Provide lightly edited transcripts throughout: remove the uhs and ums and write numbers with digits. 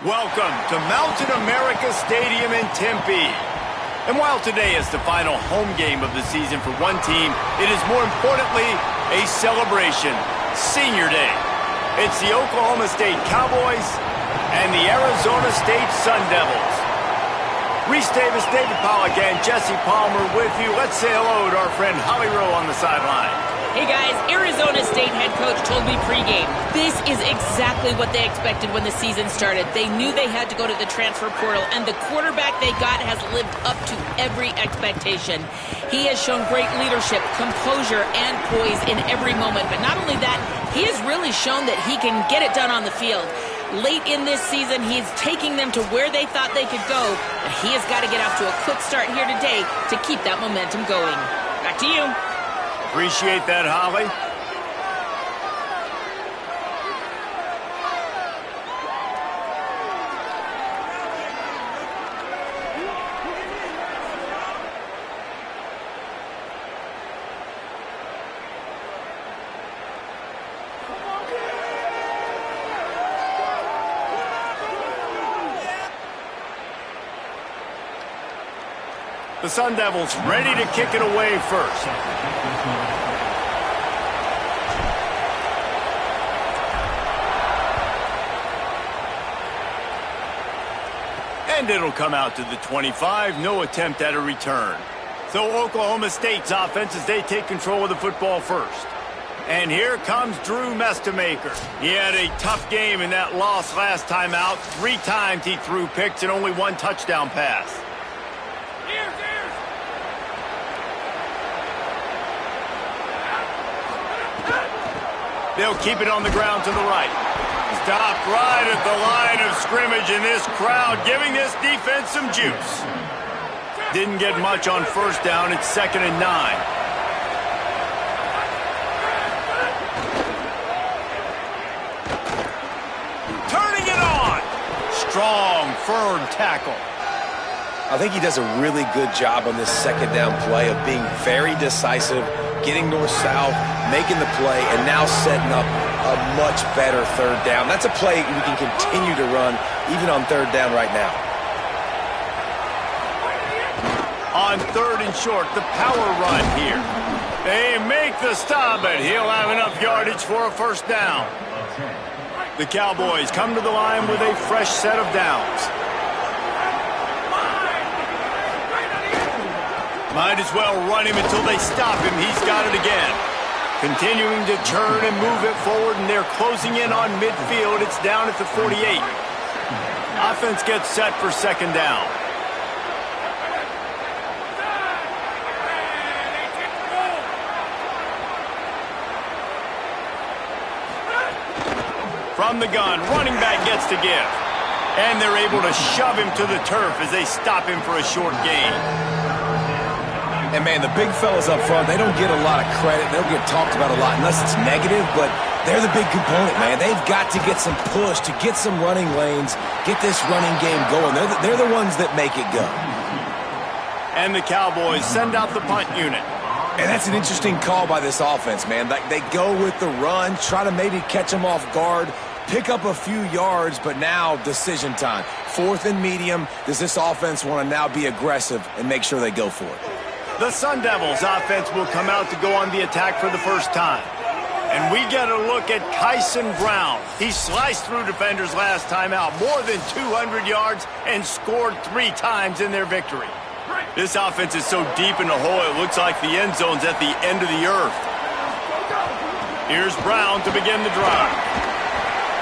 Welcome to Mountain America Stadium in Tempe. And while today is the final home game of the season for one team, it is more importantly a celebration, Senior Day. It's the Oklahoma State Cowboys and the Arizona State Sun Devils. Reese Davis, David Pollack, and Jesse Palmer with you. Let's say hello to our friend Holly Rowe on the sideline. Hey guys, Arizona State head coach told me pregame, this is exactly what they expected when the season started. They knew they had to go to the transfer portal, and the quarterback they got has lived up to every expectation. He has shown great leadership, composure, and poise in every moment. But not only that, he has really shown that he can get it done on the field. Late in this season, he's taking them to where they thought they could go, but he has got to get off to a quick start here today to keep that momentum going. Back to you. Appreciate that, Holly. The Sun Devils ready to kick it away first. And it'll come out to the 25. No attempt at a return. So Oklahoma State's offense as they take control of the football first. And here comes Drew Mestamaker. He had a tough game in that loss last time out. 3 times he threw picks and only 1 touchdown pass. They'll keep it on the ground to the right. Stopped right at the line of scrimmage, and this crowd giving this defense some juice. Didn't get much on first down. It's 2nd and 9. Turning it on. Strong, firm tackle. I think he does a really good job on this 2nd down play of being very decisive, getting north-south, making the play, and now setting up a much better 3rd down. That's a play we can continue to run even on 3rd down right now. On 3rd and short, the power run here. They make the stop, but he'll have enough yardage for a 1st down. The Cowboys come to the line with a fresh set of downs. Might as well run him until they stop him. He's got it again. Continuing to turn and move it forward, and they're closing in on midfield. It's down at the 48. Offense gets set for 2nd down. From the gun, running back gets to give. And they're able to shove him to the turf as they stop him for a short gain. And, man, the big fellas up front, they don't get a lot of credit. They don't get talked about a lot unless it's negative, but they're the big component, man. They've got to get some push, to get some running lanes, get this running game going. They're the ones that make it go. And the Cowboys send out the punt unit. And that's an interesting call by this offense, man. They go with the run, try to maybe catch them off guard, pick up a few yards, but now decision time. 4th and medium. Does this offense want to now be aggressive and make sure they go for it? The Sun Devils offense will come out to go on the attack for the first time. And we get a look at Kyson Brown. He sliced through defenders last time out, more than 200 yards, and scored 3 times in their victory. This offense is so deep in the hole, it looks like the end zone's at the end of the earth. Here's Brown to begin the drive.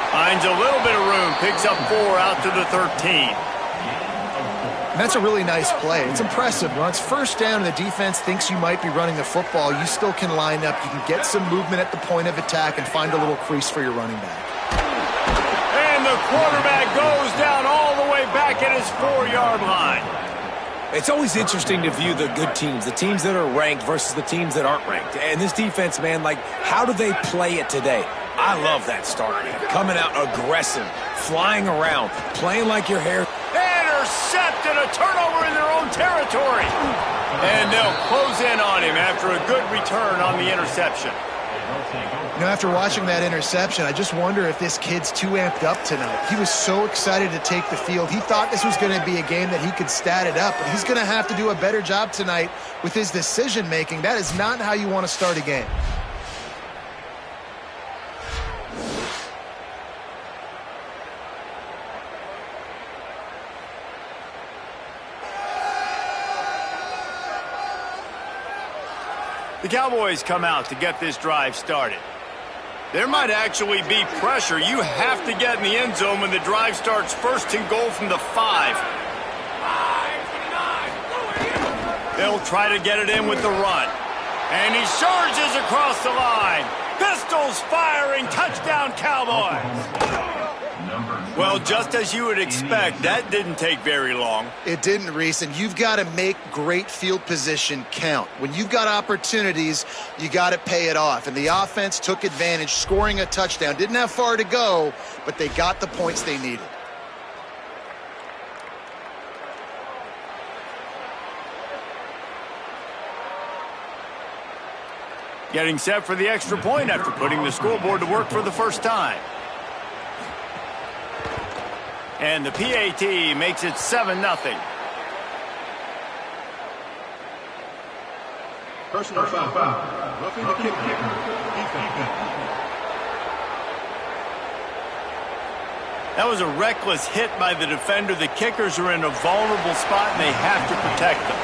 Finds a little bit of room, picks up 4 out to the 13. And that's a really nice play. It's impressive. When it's 1st down and the defense thinks you might be running the football, you still can line up. You can get some movement at the point of attack and find a little crease for your running back. And the quarterback goes down all the way back at his 4-yard line. It's always interesting to view the good teams, the teams that are ranked versus the teams that aren't ranked. And this defense, man, like, how do they play it today? I love that start, man. Coming out aggressive, flying around, playing like your hair. Intercepted and a turnover in their own territory. And they'll close in on him after a good return on the interception. You know, after watching that interception, I just wonder if this kid's too amped up tonight. He was so excited to take the field. He thought this was going to be a game that he could stat it up, but he's going to have to do a better job tonight with his decision-making. That is not how you want to start a game. The Cowboys come out to get this drive started. There might actually be pressure. You have to get in the end zone when the drive starts first and goal from the 5. They'll try to get it in with the run. And he surges across the line. Pistols firing. Touchdown, Cowboys. Well, just as you would expect, that didn't take very long. It didn't, Reese, and you've got to make great field position count. When you've got opportunities, you got to pay it off. And the offense took advantage, scoring a touchdown. Didn't have far to go, but they got the points they needed. Getting set for the extra point after putting the scoreboard to work for the first time. And the PAT makes it 7-0. Personal foul. Roughing the kicker. That was a reckless hit by the defender. The kickers are in a vulnerable spot, and they have to protect them.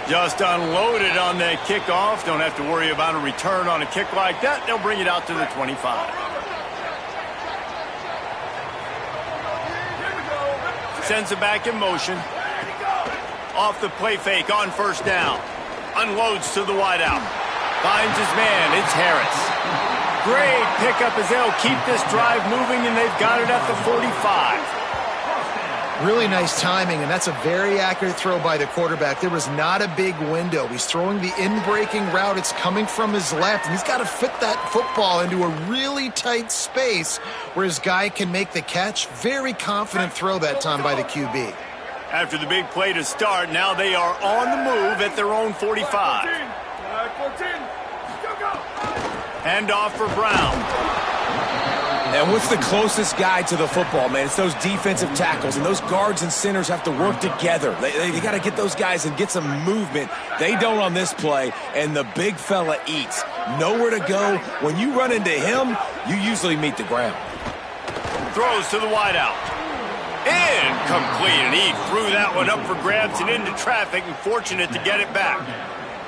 Just unloaded on that kickoff. Don't have to worry about a return on a kick like that. They'll bring it out to the 25. Sends it back in motion. Off the play fake on first down. Unloads to the wideout. Finds his man. It's Harris. Great pickup as they'll keep this drive moving, and they've got it at the 45. Really nice timing, and that's a very accurate throw by the quarterback. There was not a big window. He's throwing the in-breaking route. It's coming from his left, and he's got to fit that football into a really tight space where his guy can make the catch. Very confident throw that time by the QB. After the big play to start, now they are on the move at their own 45. Hand off for Brown. And what's the closest guy to the football, man? It's those defensive tackles, and those guards and centers have to work together. They got to get those guys and get some movement. They don't on this play, and the big fella eats. Nowhere to go. When you run into him, you usually meet the ground. Throws to the wideout. Incomplete, and he threw that one up for grabs and into traffic, and fortunate to get it back.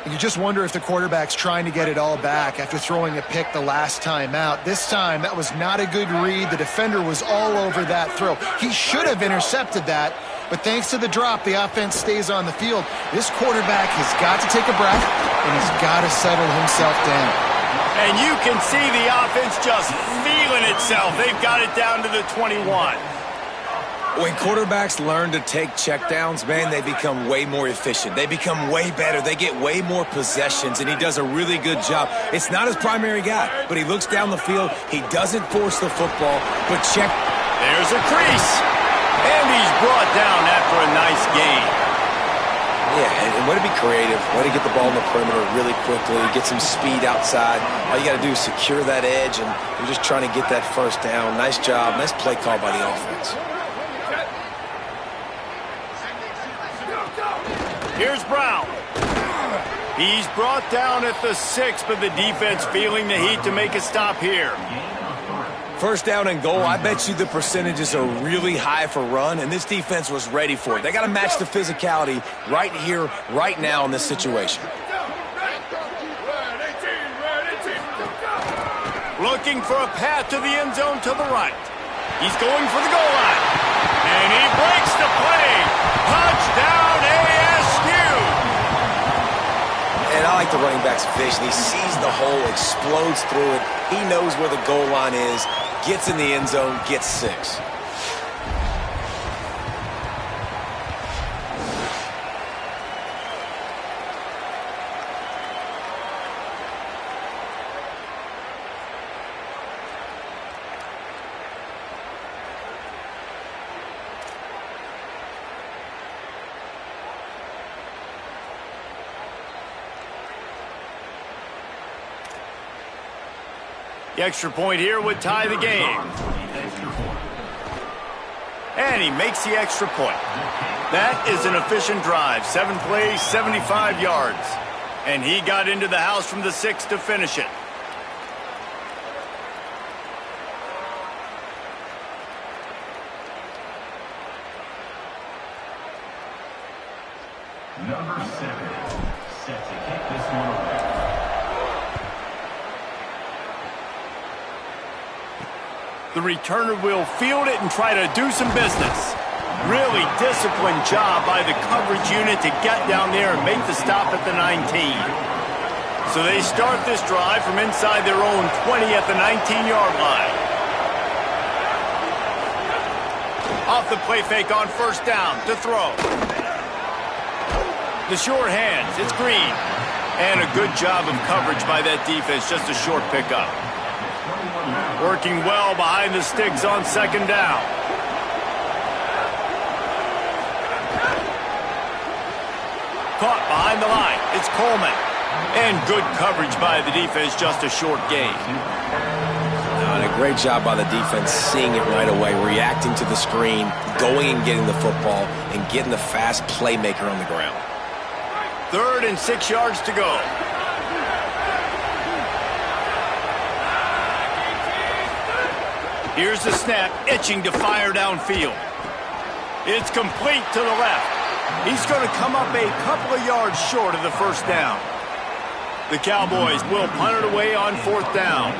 You just wonder if the quarterback's trying to get it all back after throwing a pick the last time out. This time, that was not a good read. The defender was all over that throw. He should have intercepted that, but thanks to the drop, the offense stays on the field. This quarterback has got to take a breath, and he's got to settle himself down. And you can see the offense just feeling itself. They've got it down to the 21. When quarterbacks learn to take checkdowns, man, they become way more efficient. They become way better. They get way more possessions, and he does a really good job. It's not his primary guy, but he looks down the field. He doesn't force the football, but check. There's a crease, and he's brought down after a nice gain. Yeah, and way to be creative, way to get the ball in the perimeter really quickly, get some speed outside. All you got to do is secure that edge, and you're just trying to get that first down. Nice job. Nice play call by the offense. Here's Brown. He's brought down at the 6, but the defense feeling the heat to make a stop here. First down and goal, I bet you the percentages are really high for run, and this defense was ready for it. They got to match the physicality right here, right now in this situation. Looking for a path to the end zone to the right. He's going for the goal line. And he breaks the play. Touchdown, ASU! And I like the running back's vision. He sees the hole, explodes through it. He knows where the goal line is, gets in the end zone, gets 6. The extra point here would tie the game. And he makes the extra point. That is an efficient drive. 7 plays, 75 yards. And he got into the house from the 6 to finish it. Number 7, set to kick this one away. The returner will field it and try to do some business. Really disciplined job by the coverage unit to get down there and make the stop at the 19. So they start this drive from inside their own 20 at the 19-yard line. Off the play fake on first down to throw. The short hands, it's Green. And a good job of coverage by that defense, just a short pickup. Working well behind the sticks on second down. Caught behind the line, it's Coleman. And good coverage by the defense, just a short gain. And a great job by the defense seeing it right away, reacting to the screen, going and getting the football, and getting the fast playmaker on the ground. 3rd and 6 yards to go. Here's the snap, itching to fire downfield. It's complete to the left. He's going to come up a couple of yards short of the first down. The Cowboys will punt it away on 4th down.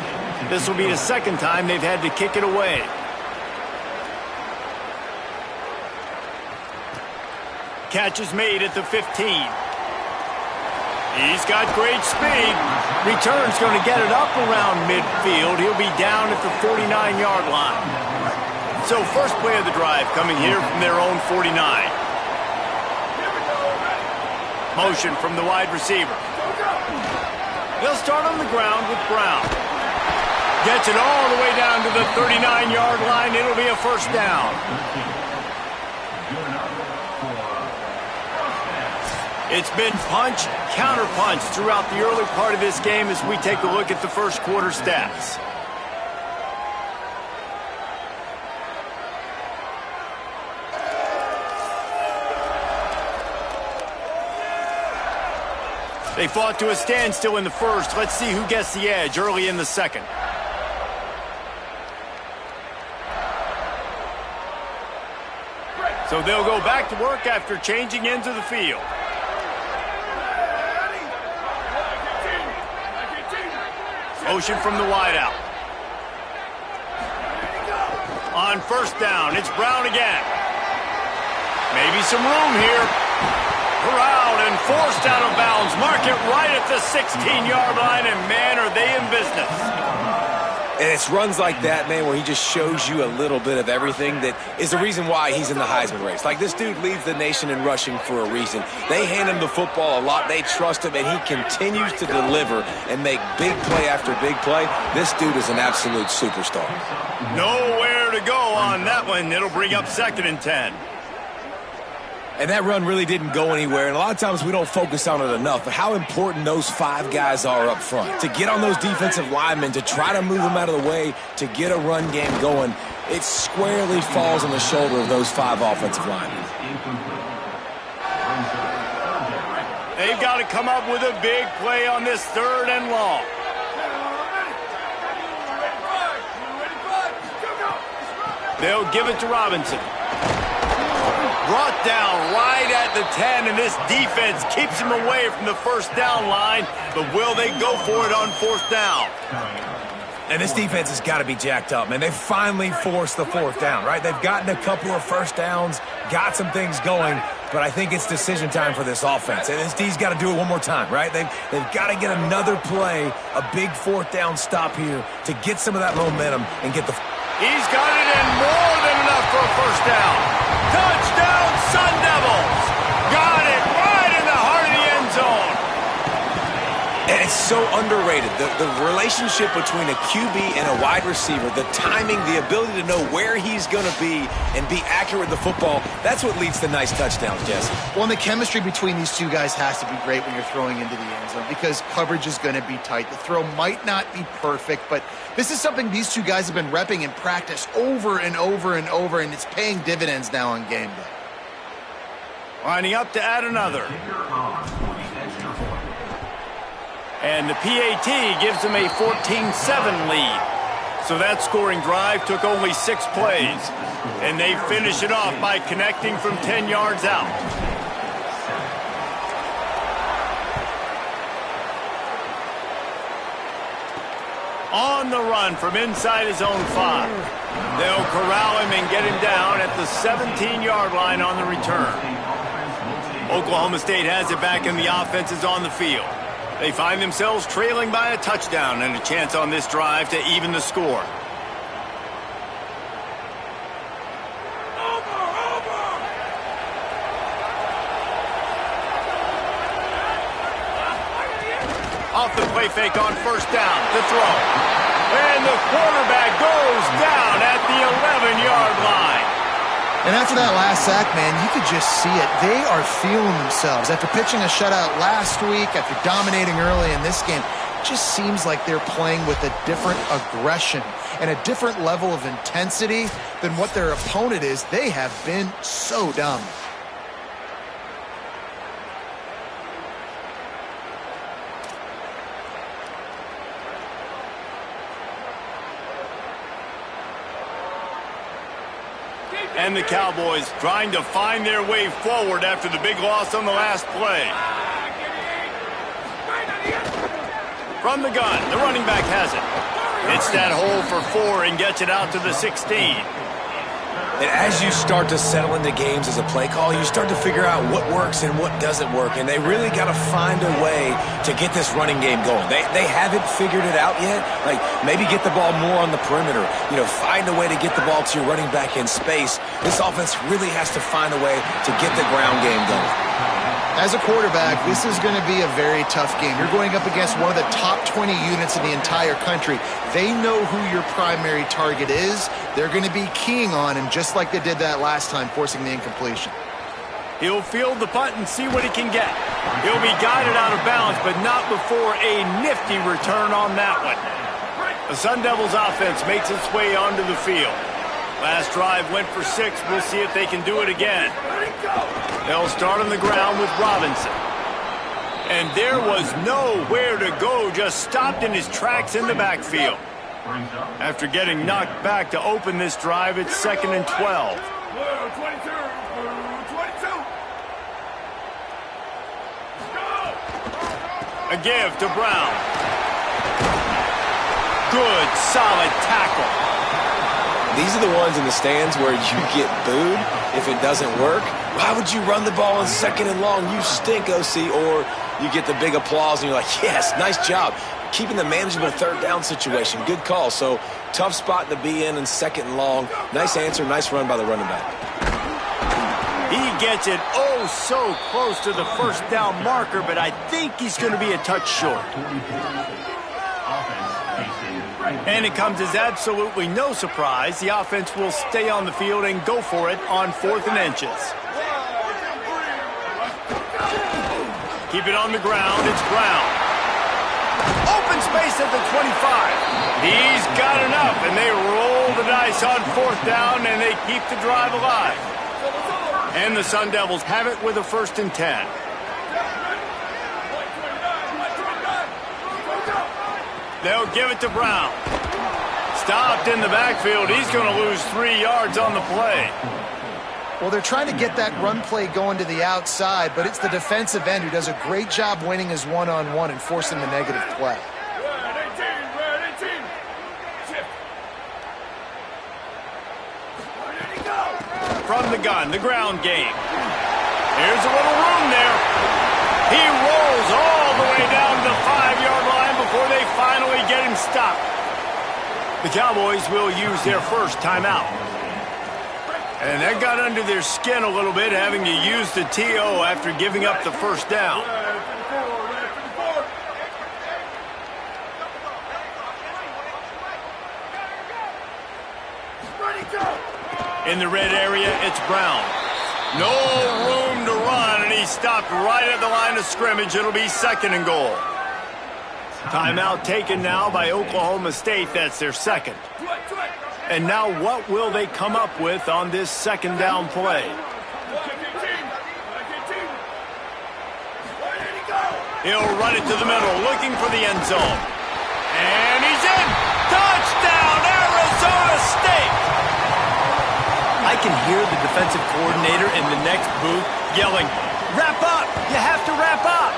This will be the second time they've had to kick it away. Catch is made at the 15. He's got great speed. Return's going to get it up around midfield. He'll be down at the 49-yard line. So first play of the drive coming here from their own 49. Motion from the wide receiver. They'll start on the ground with Brown. Gets it all the way down to the 39-yard line. It'll be a first down. It's been punch, counter-punch throughout the early part of this game as we take a look at the first quarter stats. They fought to a standstill in the first. Let's see who gets the edge early in the second. So they'll go back to work after changing into the field. Motion from the wideout. On first down, it's Brown again. Maybe some room here. Corralled and forced out of bounds. Mark it right at the 16-yard line, and man, are they in business. And it's runs like that, man, where he just shows you a little bit of everything that is the reason why he's in the Heisman race. Like, this dude leads the nation in rushing for a reason. They hand him the football a lot. They trust him, and he continues to deliver and make big play after big play. This dude is an absolute superstar. Nowhere to go on that one. It'll bring up 2nd and 10. And that run really didn't go anywhere, and a lot of times we don't focus on it enough, but how important those 5 guys are up front. To get on those defensive linemen, to try to move them out of the way, to get a run game going, it squarely falls on the shoulder of those 5 offensive linemen. They've got to come up with a big play on this 3rd and long. They'll give it to Robinson. Brought down right at the 10, and this defense keeps him away from the first down line, but will they go for it on 4th down? And this defense has got to be jacked up, man. They've finally forced the 4th down, right? They've gotten a couple of first downs, got some things going, but I think it's decision time for this offense. And this D's got to do it one more time, right? They've got to get another play, a big 4th down stop here to get some of that momentum and get the... He's got it in more than enough for a first down. Touchdown, Sun Devils! Got it right in the heart of the end zone. And it's so underrated. The relationship between a QB and a wide receiver, the timing, the ability to know where he's going to be and be accurate with the football, that's what leads to nice touchdowns, Jesse. Well, and the chemistry between these two guys has to be great when you're throwing into the end zone because coverage is going to be tight. The throw might not be perfect, but this is something these two guys have been repping in practice over and over and over, and it's paying dividends now on game day. Lining up to add another. And the PAT gives them a 14-7 lead. So that scoring drive took only 6 plays. And they finish it off by connecting from 10 yards out. On the run from inside his own 5. They'll corral him and get him down at the 17-yard line on the return. Oklahoma State has it back and the offense is on the field. They find themselves trailing by a touchdown and a chance on this drive to even the score. Off the play fake on first down to throw. And the quarterback goes down at the 11-yard line. And after that last sack, man, you could just see it. They are feeling themselves. After pitching a shutout last week, after dominating early in this game, it just seems like they're playing with a different aggression and a different level of intensity than what their opponent is. They have been so dominant. And the Cowboys trying to find their way forward after the big loss on the last play. From the gun, the running back has it. Hits that hole for 4 and gets it out to the 16. And as you start to settle into games as a play call, you start to figure out what works and what doesn't work. And they really got to find a way to get this running game going. They haven't figured it out yet. Like, maybe get the ball more on the perimeter. You know, find a way to get the ball to your running back in space. This offense really has to find a way to get the ground game going. As a quarterback, this is going to be a very tough game. You're going up against one of the top 20 units in the entire country. They know who your primary target is. They're going to be keying on him just like they did that last time, forcing the incompletion. He'll field the punt and see what he can get. He'll be guided out of bounds, but not before a nifty return on that one. The Sun Devils offense makes its way onto the field. Last drive went for 6. We'll see if they can do it again. They'll start on the ground with Robinson. And there was nowhere to go, just stopped in his tracks in the backfield. After getting knocked back to open this drive, it's 2nd and 12. A give to Brown. Good, solid tackle. These are the ones in the stands where you get booed if it doesn't work. Why would you run the ball on 2nd and long? You stink, OC. Or you get the big applause and you're like, yes, nice job. Keeping the manageable 3rd down situation. Good call. So tough spot to be in 2nd and long. Nice answer, nice run by the running back. He gets it oh so close to the 1st down marker, but I think he's going to be a touch short. And it comes as absolutely no surprise. The offense will stay on the field and go for it on 4th and inches. Keep it on the ground. It's Brown. Open space at the 25. He's got enough, and they roll the dice on 4th down, and they keep the drive alive. And the Sun Devils have it with a 1st and 10. They'll give it to Brown. Stopped in the backfield. He's going to lose 3 yards on the play. Well, they're trying to get that run play going to the outside, but it's the defensive end who does a great job winning his one-on-one and forcing the negative play. From the gun, the ground game. Here's a little room there. He rolls all the way down to the 5-yard line before they finally get him stopped. The Cowboys will use their first timeout. And that got under their skin a little bit, having to use the TO after giving up the 1st down. In the red area, it's Brown. No room to run, and he stopped right at the line of scrimmage. It'll be 2nd and goal. Timeout taken now by Oklahoma State. That's their 2nd. And now what will they come up with on this 2nd down play? He'll run it to the middle, looking for the end zone. And he's in! Touchdown, Arizona State! I can hear the defensive coordinator in the next booth yelling, "Wrap up! You have to wrap up!"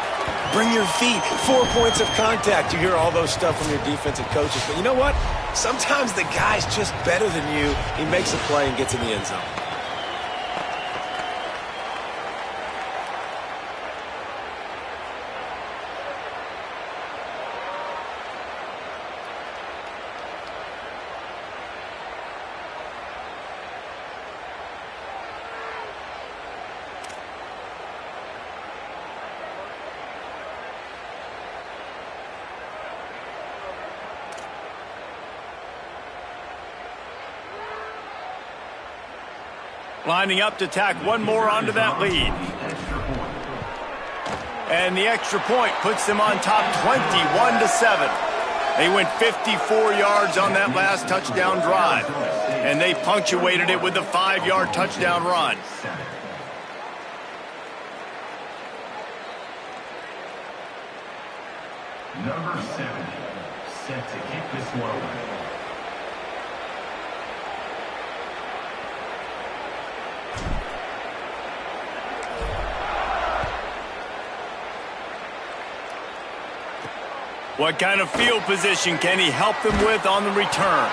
Bring your feet, 4 points of contact. You hear all those stuff from your defensive coaches. But you know what? Sometimes the guy's just better than you. He makes a play and gets in the end zone. Lining up to tack one more onto that lead. And the extra point puts them on top 21-7. They went 54 yards on that last touchdown drive. And they punctuated it with a 5-yard touchdown run. Number 70, set to kick this one away. What kind of field position can he help them with on the return?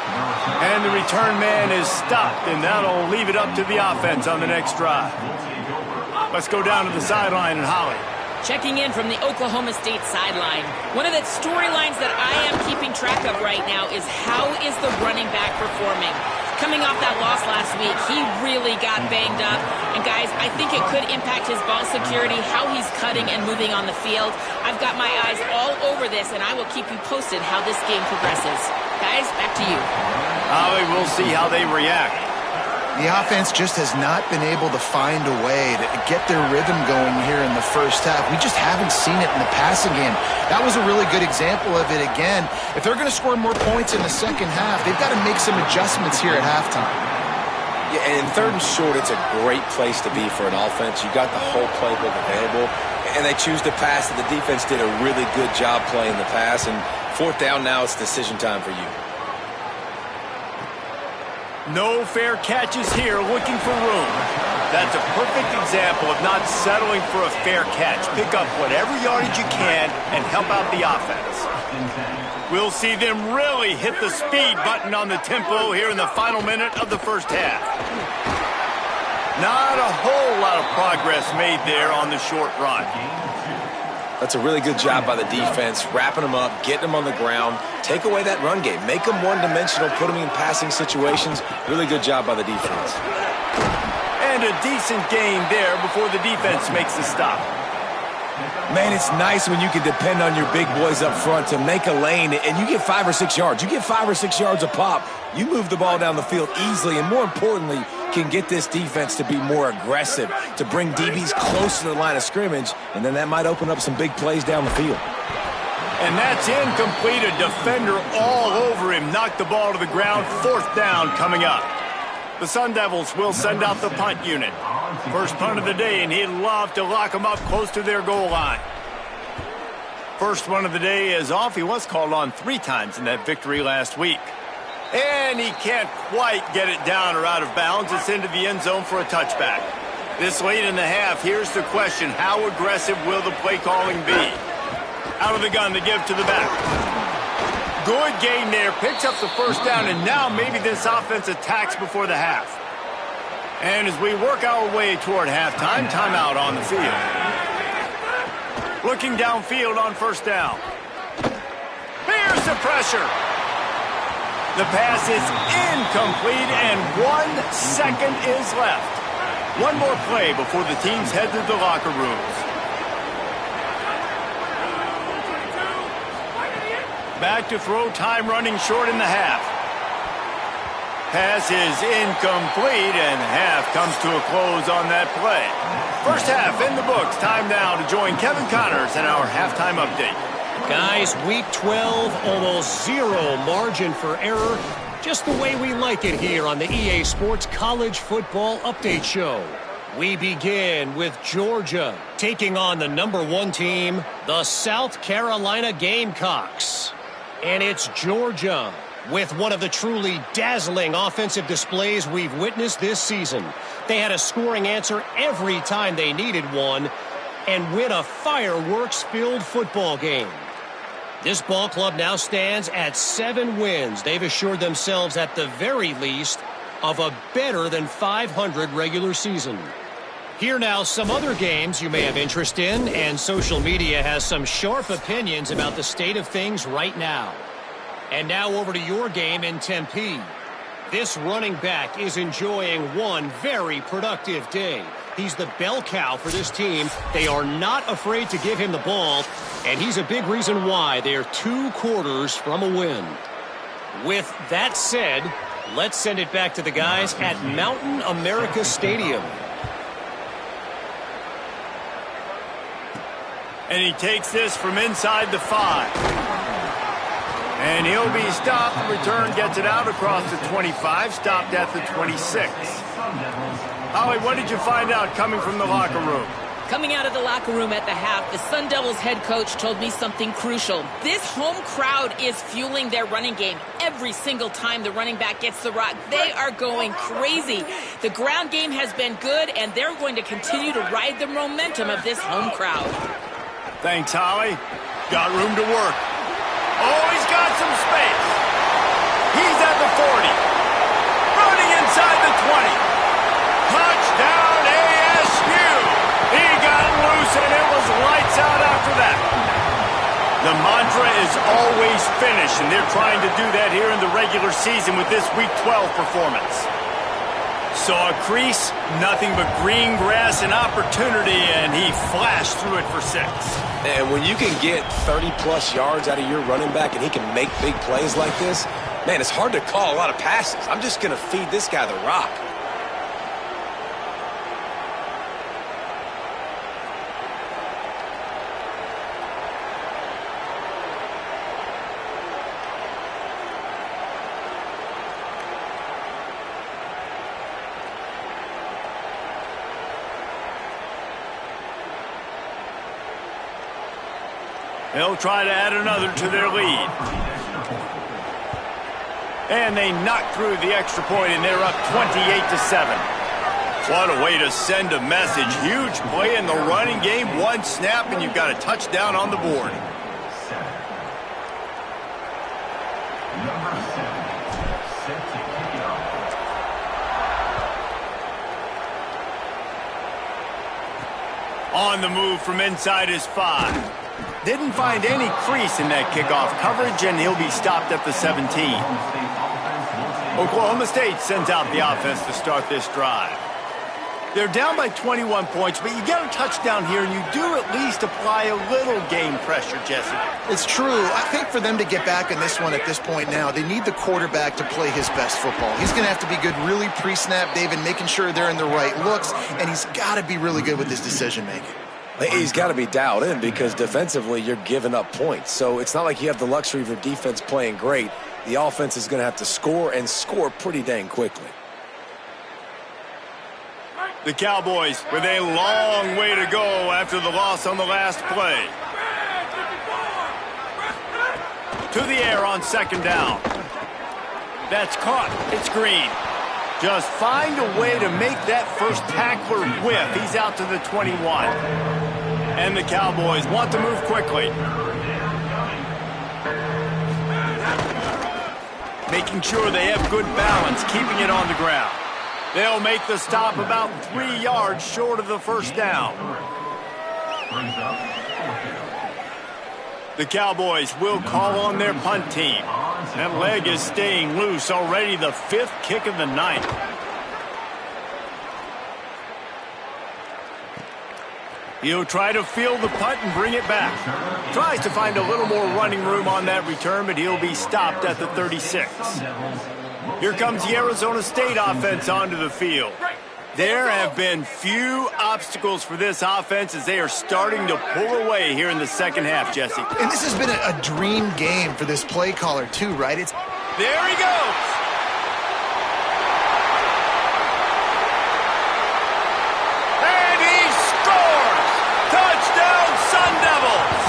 And the return man is stopped, and that'll leave it up to the offense on the next drive. Let's go down to the sideline and Holly. Checking in from the Oklahoma State sideline. One of the storylines that I am keeping track of right now is how is the running back performing? Coming off that loss last week, he really got banged up. And guys, I think it could impact his ball security, how he's cutting and moving on the field. I've got my eyes all over this, and I will keep you posted how this game progresses. Guys, back to you. Holly, we'll see how they react. The offense just has not been able to find a way to get their rhythm going here in the first half. We just haven't seen it in the passing game. That was a really good example of it again. If they're going to score more points in the second half, they've got to make some adjustments here at halftime. Yeah, and in 3rd and short, it's a great place to be for an offense. You got the whole playbook available, and they choose to pass. And the defense did a really good job playing the pass. And 4th down now, it's decision time for you. No fair catches here, looking for room. That's a perfect example of not settling for a fair catch. Pick up whatever yardage you can and help out the offense. We'll see them really hit the speed button on the tempo here in the final minute of the first half. Not a whole lot of progress made there on the short run. That's a really good job by the defense, wrapping them up, getting them on the ground. Take away that run game. Make them one-dimensional, put them in passing situations. Really good job by the defense. And a decent gain there before the defense makes the stop. Man, it's nice when you can depend on your big boys up front to make a lane, and you get 5 or 6 yards. You get 5 or 6 yards a pop. You move the ball down the field easily, and more importantly, can get this defense to be more aggressive, to bring DBs close to the line of scrimmage, and then that might open up some big plays down the field. And that's incomplete. A defender all over him. Knocked the ball to the ground. 4th down coming up. The Sun Devils will send out the punt unit. First punt of the day, and he'd love to lock them up close to their goal line. First one of the day is off. He was called on 3 times in that victory last week. And he can't quite get it down or out of bounds. It's into the end zone for a touchback. This late in the half, here's the question. How aggressive will the play calling be? Out of the gun to give to the back. Good gain there. Picks up the first down, and now maybe this offense attacks before the half. And as we work our way toward halftime, timeout on the field. Looking downfield on first down. Here's the pressure. The pass is incomplete, and 1 second is left. One more play before the teams head to the locker rooms. Back to throw, time running short in the half. Pass is incomplete, and half comes to a close on that play. First half in the books. Time now to join Kevin Connors in our halftime update. Guys, week 12, almost zero margin for error. Just the way we like it here on the EA Sports College Football Update Show. We begin with Georgia taking on the #1 team, the South Carolina Gamecocks. And it's Georgia with one of the truly dazzling offensive displays we've witnessed this season. They had a scoring answer every time they needed one and win a fireworks-filled football game. This ball club now stands at 7 wins. They've assured themselves at the very least of a better than 500 regular season. Here now some other games you may have interest in, and social media has some sharp opinions about the state of things right now. And now over to your game in Tempe. This running back is enjoying one very productive day. He's the bell cow for this team. They are not afraid to give him the ball, and he's a big reason why they're 2 quarters from a win. With that said, let's send it back to the guys at Mountain America Stadium. And he takes this from inside the 5. And he'll be stopped. Return gets it out across the 25, stopped at the 26. Holly, what did you find out coming from the locker room? Coming out of the locker room at the half, the Sun Devils head coach told me something crucial. This home crowd is fueling their running game. Every single time the running back gets the rock, they are going crazy. The ground game has been good, and they're going to continue to ride the momentum of this home crowd. Thanks, Holly. Got room to work. Oh, he's got some space. He's at the 40. Running inside the 20. Touchdown, ASU. He got loose, and it was lights out after that. The mantra is always finish, and they're trying to do that here in the regular season with this Week 12 performance. Saw a crease, nothing but green grass and opportunity, and he flashed through it for 6. And when you can get 30-plus yards out of your running back and he can make big plays like this, man, it's hard to call a lot of passes. I'm just going to feed this guy the rock. They'll try to add another to their lead. And they knock through the extra point, and they're up 28-7. What a way to send a message. Huge play in the running game. 1 snap, and you've got a touchdown on the board. On the move from inside his 5. Didn't find any crease in that kickoff coverage, and he'll be stopped at the 17. Oklahoma State sends out the offense to start this drive. They're down by 21 points, but you get a touchdown here, and you do at least apply a little game pressure, Jesse. It's true. I think for them to get back in this one at this point now, they need the quarterback to play his best football. He's going to have to be good really pre-snap, David, making sure they're in the right looks, and he's got to be really good with his decision-making. He's got to be dialed in because defensively you're giving up points. So it's not like you have the luxury of your defense playing great. The offense is going to have to score and score pretty dang quickly. The Cowboys with a long way to go after the loss on the last play. To the air on 2nd down. That's caught. It's Green. Just find a way to make that first tackler whiff. He's out to the 21. And the Cowboys want to move quickly. Making sure they have good balance, keeping it on the ground. They'll make the stop about 3 yards short of the first down. The Cowboys will call on their punt team. That leg is staying loose already, the 5th kick of the night. He'll try to field the punt and bring it back. Tries to find a little more running room on that return, but he'll be stopped at the 36. Here comes the Arizona State offense onto the field. There have been few obstacles for this offense as they are starting to pull away here in the second half, Jesse. And this has been a dream game for this play caller, too, right? There he goes. And he scores! Touchdown, Sun Devils!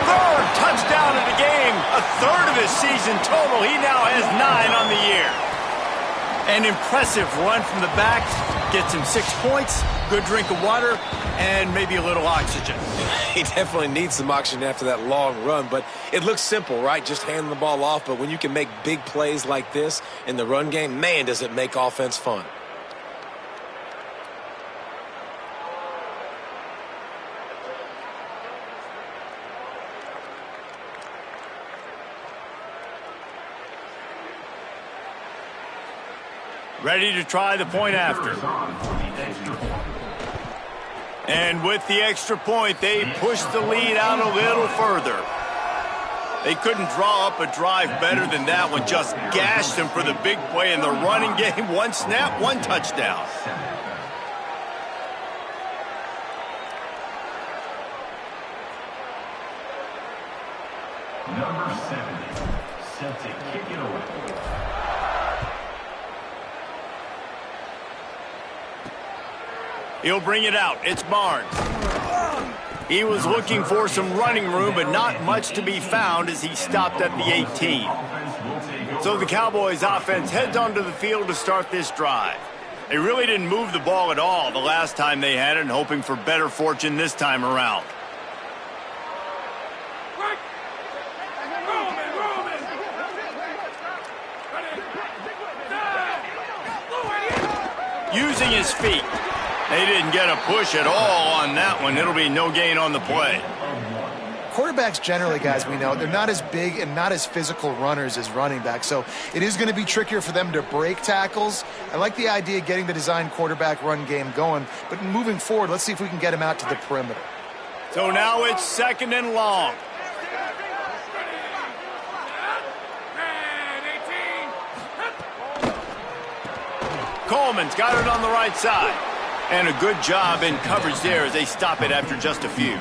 Third touchdown of the game, a third of his season total. He now has 9 on the year. An impressive run from the back. Gets him 6 points, good drink of water, and maybe a little oxygen. He definitely needs some oxygen after that long run, but it looks simple, right? Just handing the ball off, but when you can make big plays like this in the run game, man, does it make offense fun. Ready to try the point after. And with the extra point, they push the lead out a little further. They couldn't draw up a drive better than that one. Just gashed them for the big play in the running game. 1 snap, 1 touchdown. Number 70, set to kick it away. He'll bring it out. It's Barnes. He was looking for some running room, but not much to be found as he stopped at the 18. So the Cowboys offense heads onto the field to start this drive. They really didn't move the ball at all the last time they had it, and hoping for better fortune this time around. Using his feet. They didn't get a push at all on that one. It'll be no gain on the play. Quarterbacks generally, guys, we know, they're not as big and not as physical runners as running backs, so it is going to be trickier for them to break tackles. I like the idea of getting the design quarterback run game going, but moving forward, let's see if we can get him out to the perimeter. So now it's 2nd and long. Coleman's got it on the right side. And a good job in coverage there as they stop it after just a few.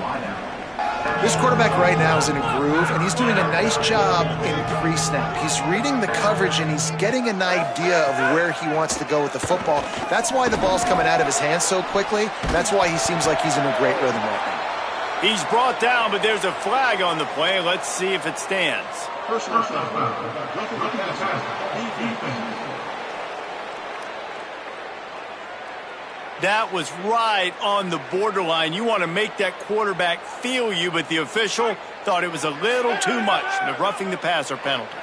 This quarterback right now is in a groove, and he's doing a nice job in pre-snap. He's reading the coverage, and he's getting an idea of where he wants to go with the football. That's why the ball's coming out of his hands so quickly. That's why he seems like he's in a great rhythm right now. He's brought down, but there's a flag on the play. Let's see if it stands. Personal foul. Looking at the pass. Defense. That was right on the borderline. You want to make that quarterback feel you, but the official thought it was a little too much. The roughing the passer penalty.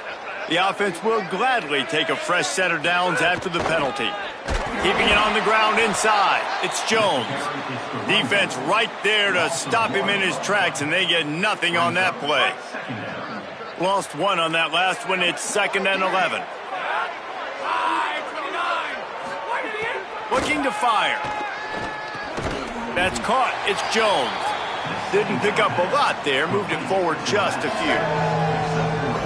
The offense will gladly take a fresh set of downs after the penalty. Keeping it on the ground inside. It's Jones. Defense right there to stop him in his tracks, and they get nothing on that play. Lost 1 on that last one. It's 2nd and 11. Looking to fire. That's caught. It's Jones. Didn't pick up a lot there. Moved it forward just a few.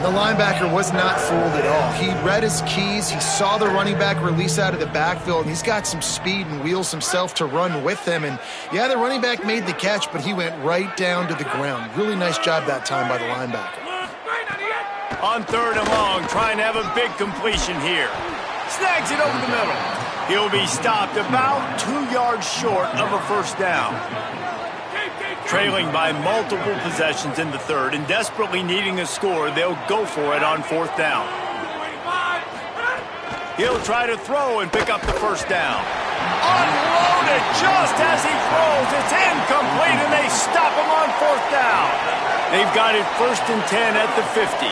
The linebacker was not fooled at all. He read his keys. He saw the running back release out of the backfield, and he's got some speed and wheels himself to run with them. And, yeah, the running back made the catch, but he went right down to the ground. Really nice job that time by the linebacker. On 3rd and long, trying to have a big completion here. Snags it over the middle. He'll be stopped about 2 yards short of a first down. Trailing by multiple possessions in the 3rd and desperately needing a score, they'll go for it on 4th down. He'll try to throw and pick up the first down. Unloaded just as he throws. It's incomplete, and they stop him on 4th down. They've got it 1st and 10 at the 50.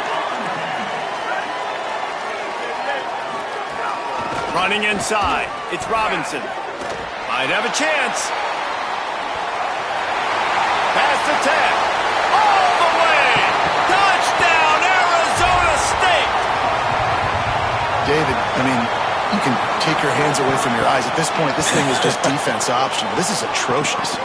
Running inside. It's Robinson. Might have a chance. Past the 10. All the way. Touchdown, Arizona State. David, I mean, you can take your hands away from your eyes. At this point, this thing is just defense optional. This is atrocious.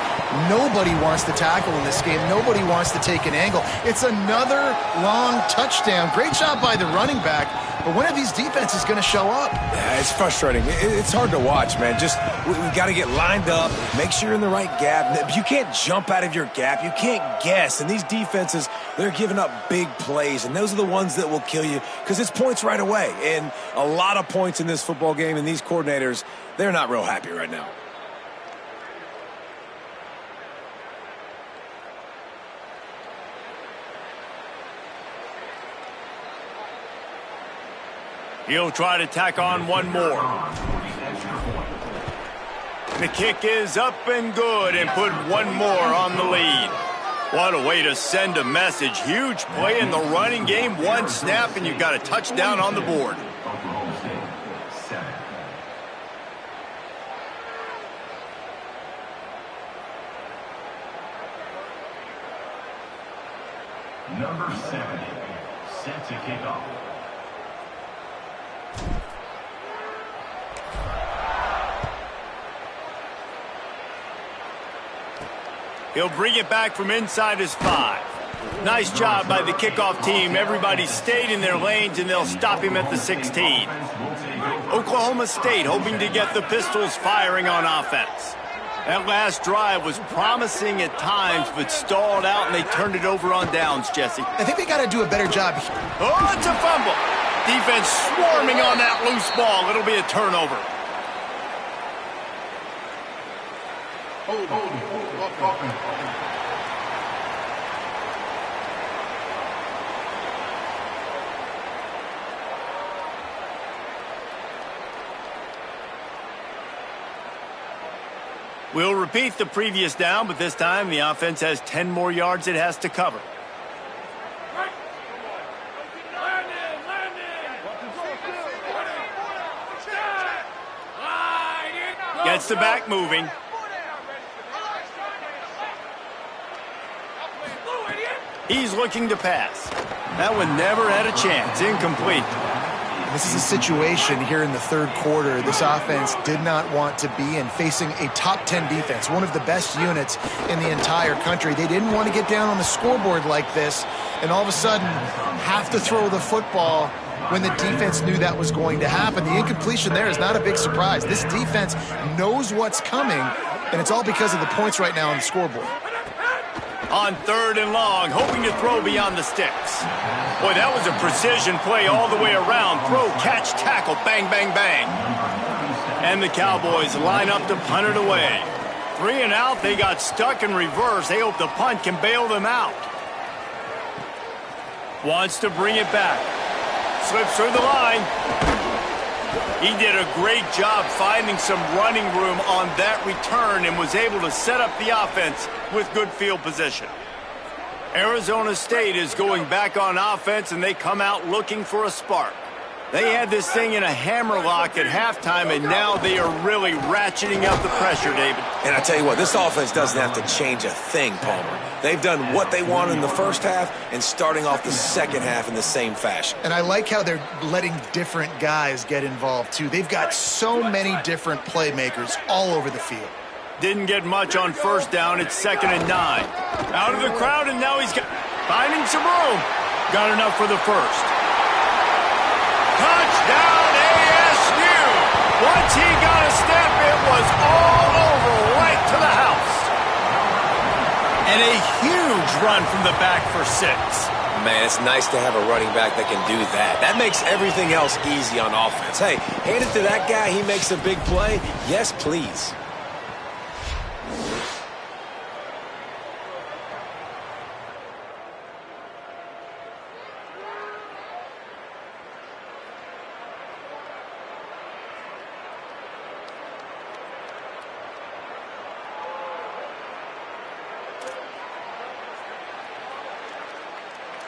Nobody wants to tackle in this game. Nobody wants to take an angle. It's another long touchdown. Great job by the running back, But when are these defenses going to show up? Yeah, it's frustrating. It's hard to watch, man. Just we got to get lined up, make sure you're in the right gap. You can't jump out of your gap. You can't guess. And these defenses, they're giving up big plays, and those are the ones that will kill you because it's points right away. And a lot of points in this football game, and these coordinators, they're not real happy right now. He'll try to tack on one more. The kick is up and good and put one more on the lead. What a way to send a message. Huge play in the running game. One snap and you've got a touchdown on the board. Oklahoma State, 7. Number 70, set to kick off. He'll bring it back from inside his 5. Nice job by the kickoff team. Everybody stayed in their lanes, and they'll stop him at the 16. Oklahoma State hoping to get the Pistols firing on offense. That last drive was promising at times, but stalled out, and they turned it over on downs, Jesse. I think they got to do a better job. Oh, it's a fumble. Defense swarming on that loose ball. It'll be a turnover. We'll repeat the previous down, but this time the offense has 10 more yards it has to cover. Gets the back moving. He's looking to pass. That one never had a chance. Incomplete. This is a situation here in the third quarter this offense did not want to be in, facing a top 10 defense, one of the best units in the entire country. They didn't want to get down on the scoreboard like this and all of a sudden have to throw the football when the defense knew that was going to happen. The incompletion there is not a big surprise. This defense knows what's coming, and it's all because of the points right now on the scoreboard. On 3rd and long, hoping to throw beyond the sticks. Boy, that was a precision play all the way around. Throw, catch, tackle, bang, bang, bang. And the Cowboys line up to punt it away. 3 and out, they got stuck in reverse. They hope the punt can bail them out. Wants to bring it back. Slips through the line. He did a great job finding some running room on that return and was able to set up the offense with good field position. Arizona State is going back on offense, and they come out looking for a spark. They had this thing in a hammerlock at halftime, and now they are really ratcheting up the pressure, David. And I tell you what, this offense doesn't have to change a thing, Palmer. They've done what they wanted in the first half and starting off the second half in the same fashion. And I like how they're letting different guys get involved, too. They've got so many different playmakers all over the field. Didn't get much on 1st down. It's 2nd and 9. Out of the crowd, and now he's finding some room. Got enough for the 1st. Touchdown, ASU! Once he got a step, it was all over, right to the house. And a huge run from the back for 6. Man, it's nice to have a running back that can do that. That makes everything else easy on offense. Hey, hand it to that guy. He makes a big play. Yes, please.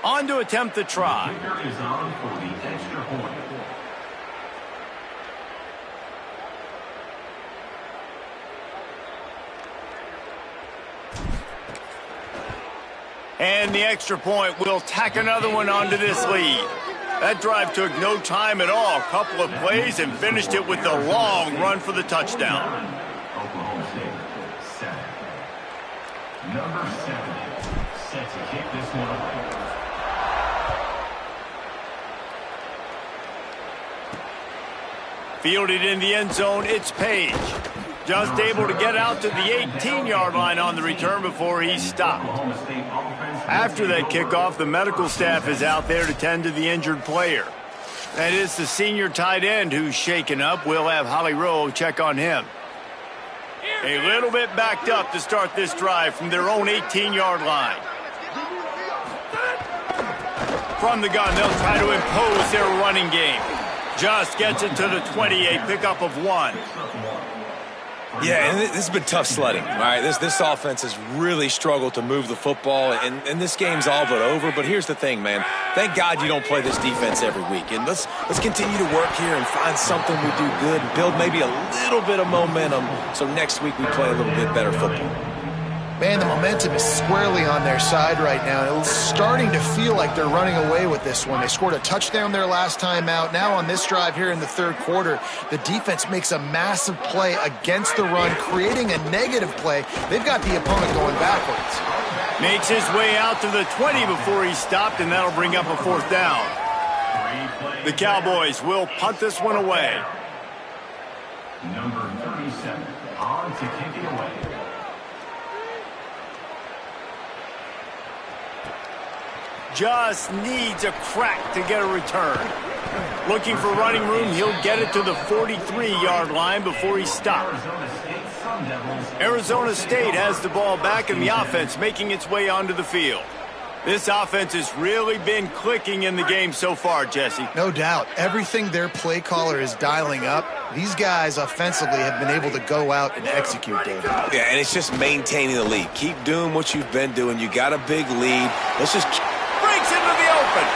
On to attempt the try. Kicker is on for the extra point. And the extra point will tack another one onto this lead. That drive took no time at all. A couple of plays and finished it with a long run for the touchdown. Oklahoma State, 7. Number 70, set to kick this one away. Fielded in the end zone, it's Page. Just able to get out to the 18-yard line on the return before he's stopped. After that kickoff, the medical staff is out there to tend to the injured player. That is the senior tight end who's shaken up. We'll have Holly Rowe check on him. A little bit backed up to start this drive from their own 18-yard line. From the gun, they'll try to impose their running game. Just gets it to the 20, a pickup of 1. Yeah, and this has been tough sledding, all right? This offense has really struggled to move the football, and this game's all but over. But here's the thing, man. Thank God you don't play this defense every week. And let's continue to work here and find something we do good and build maybe a little bit of momentum so next week we play a little bit better football. Man, the momentum is squarely on their side right now. It's starting to feel like they're running away with this one. They scored a touchdown their last time out. Now on this drive here in the third quarter, the defense makes a massive play against the run, creating a negative play. They've got the opponent going backwards. Makes his way out to the 20 before he's stopped, and that'll bring up a 4th down. The Cowboys will punt this one away. Number 37, on to kick it away. Just needs a crack to get a return. Looking for running room, he'll get it to the 43-yard line before he stops. Arizona State has the ball back in the offense, making its way onto the field. This offense has really been clicking in the game so far, Jesse. No doubt. Everything their play caller is dialing up, these guys offensively have been able to go out and execute, David. Yeah, and it's just maintaining the lead. Keep doing what you've been doing. You got a big lead. Let's just breaks into the open.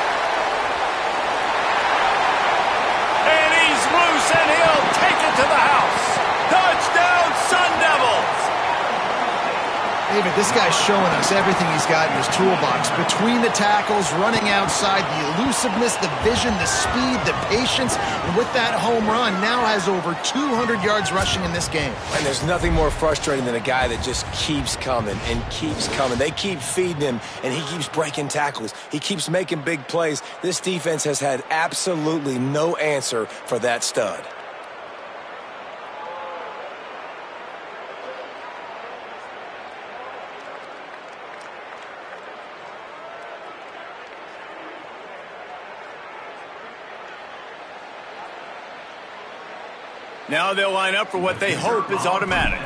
And he's loose, and he'll take it to the house. Touchdown, Sun Devils. David, this guy's showing us everything he's got in his toolbox. Between the tackles, running outside, the elusiveness, the vision, the speed, the patience, and with that home run, now has over 200 yards rushing in this game. And there's nothing more frustrating than a guy that just keeps coming and keeps coming. They keep feeding him, and he keeps breaking tackles. He keeps making big plays. This defense has had absolutely no answer for that stud. Now they'll line up for what they hope is automatic.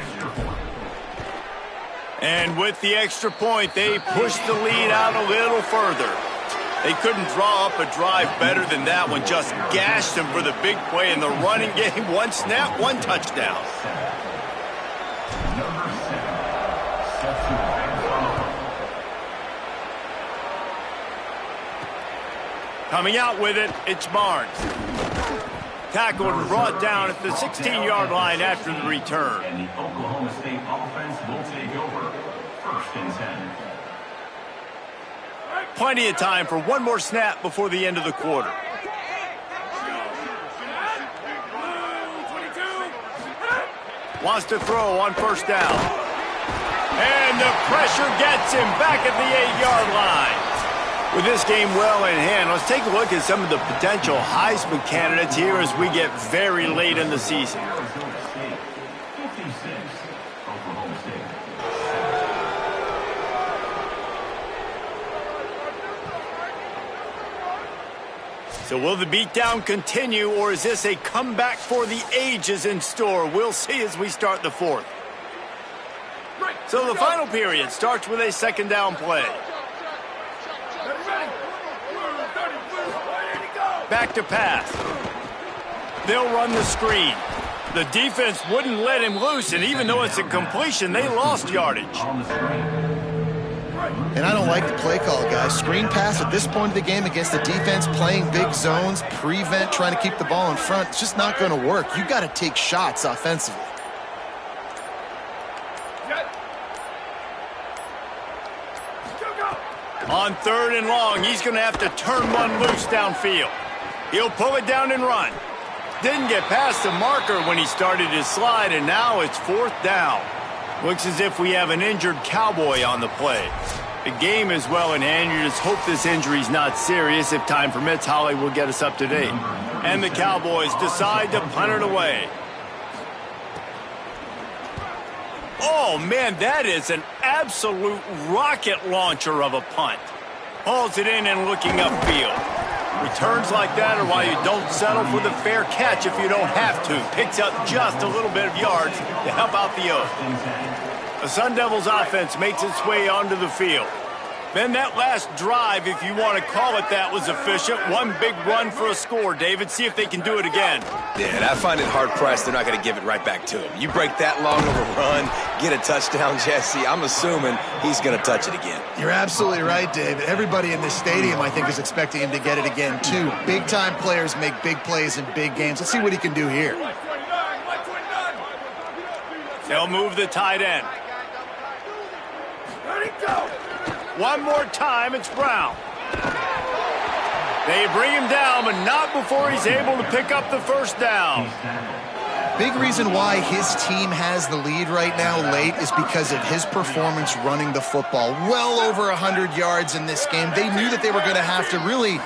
And with the extra point, they push the lead out a little further. They couldn't draw up a drive better than that one. Just gashed them for the big play in the running game. One snap, one touchdown. Coming out with it, it's Barnes. Tackled and brought down at the 16-yard line after the return. And the Oklahoma State offense will take over. 1st and 10. Plenty of time for one more snap before the end of the quarter. Wants to throw on 1st down. And the pressure gets him back at the 8-yard line. With this game well in hand, let's take a look at some of the potential Heisman candidates here as we get very late in the season. So will the beatdown continue, or is this a comeback for the ages in store? We'll see as we start the 4th. So the final period starts with a 2nd down play. Back to pass. They'll run the screen. The defense wouldn't let him loose, and even though it's a completion, they lost yardage. And I don't like the play call, guys. Screen pass at this point of the game against the defense, playing big zones, prevent, trying to keep the ball in front. It's just not going to work. You got to take shots offensively. On 3rd and long, he's going to have to turn one loose downfield. He'll pull it down and run. Didn't get past the marker when he started his slide, and now it's 4th down. Looks as if we have an injured Cowboy on the play. The game is well in hand. You just hope this injury's not serious. If time permits, Holly will get us up to date. And the Cowboys decide to punt it away. Oh, man, that is an absolute rocket launcher of a punt. Hauls it in and looking upfield. Returns like that are why you don't settle for the fair catch if you don't have to. Picks up just a little bit of yards to help out the Oak. The Sun Devils offense makes its way onto the field. Then that last drive, if you want to call it that, was efficient. One big run for a score, David. See if they can do it again. Yeah, I find it hard-pressed they're not going to give it right back to him. You break that long of a run, get a touchdown, Jesse, I'm assuming he's going to touch it again. You're absolutely right, David. Everybody in this stadium, I think, is expecting him to get it again, too. Big-time players make big plays in big games. Let's see what he can do here. They'll move the tight end. One more time, it's Brown. They bring him down, but not before he's able to pick up the first down. Big reason why his team has the lead right now late is because of his performance running the football. Well over 100 yards in this game. They knew that they were going to have to really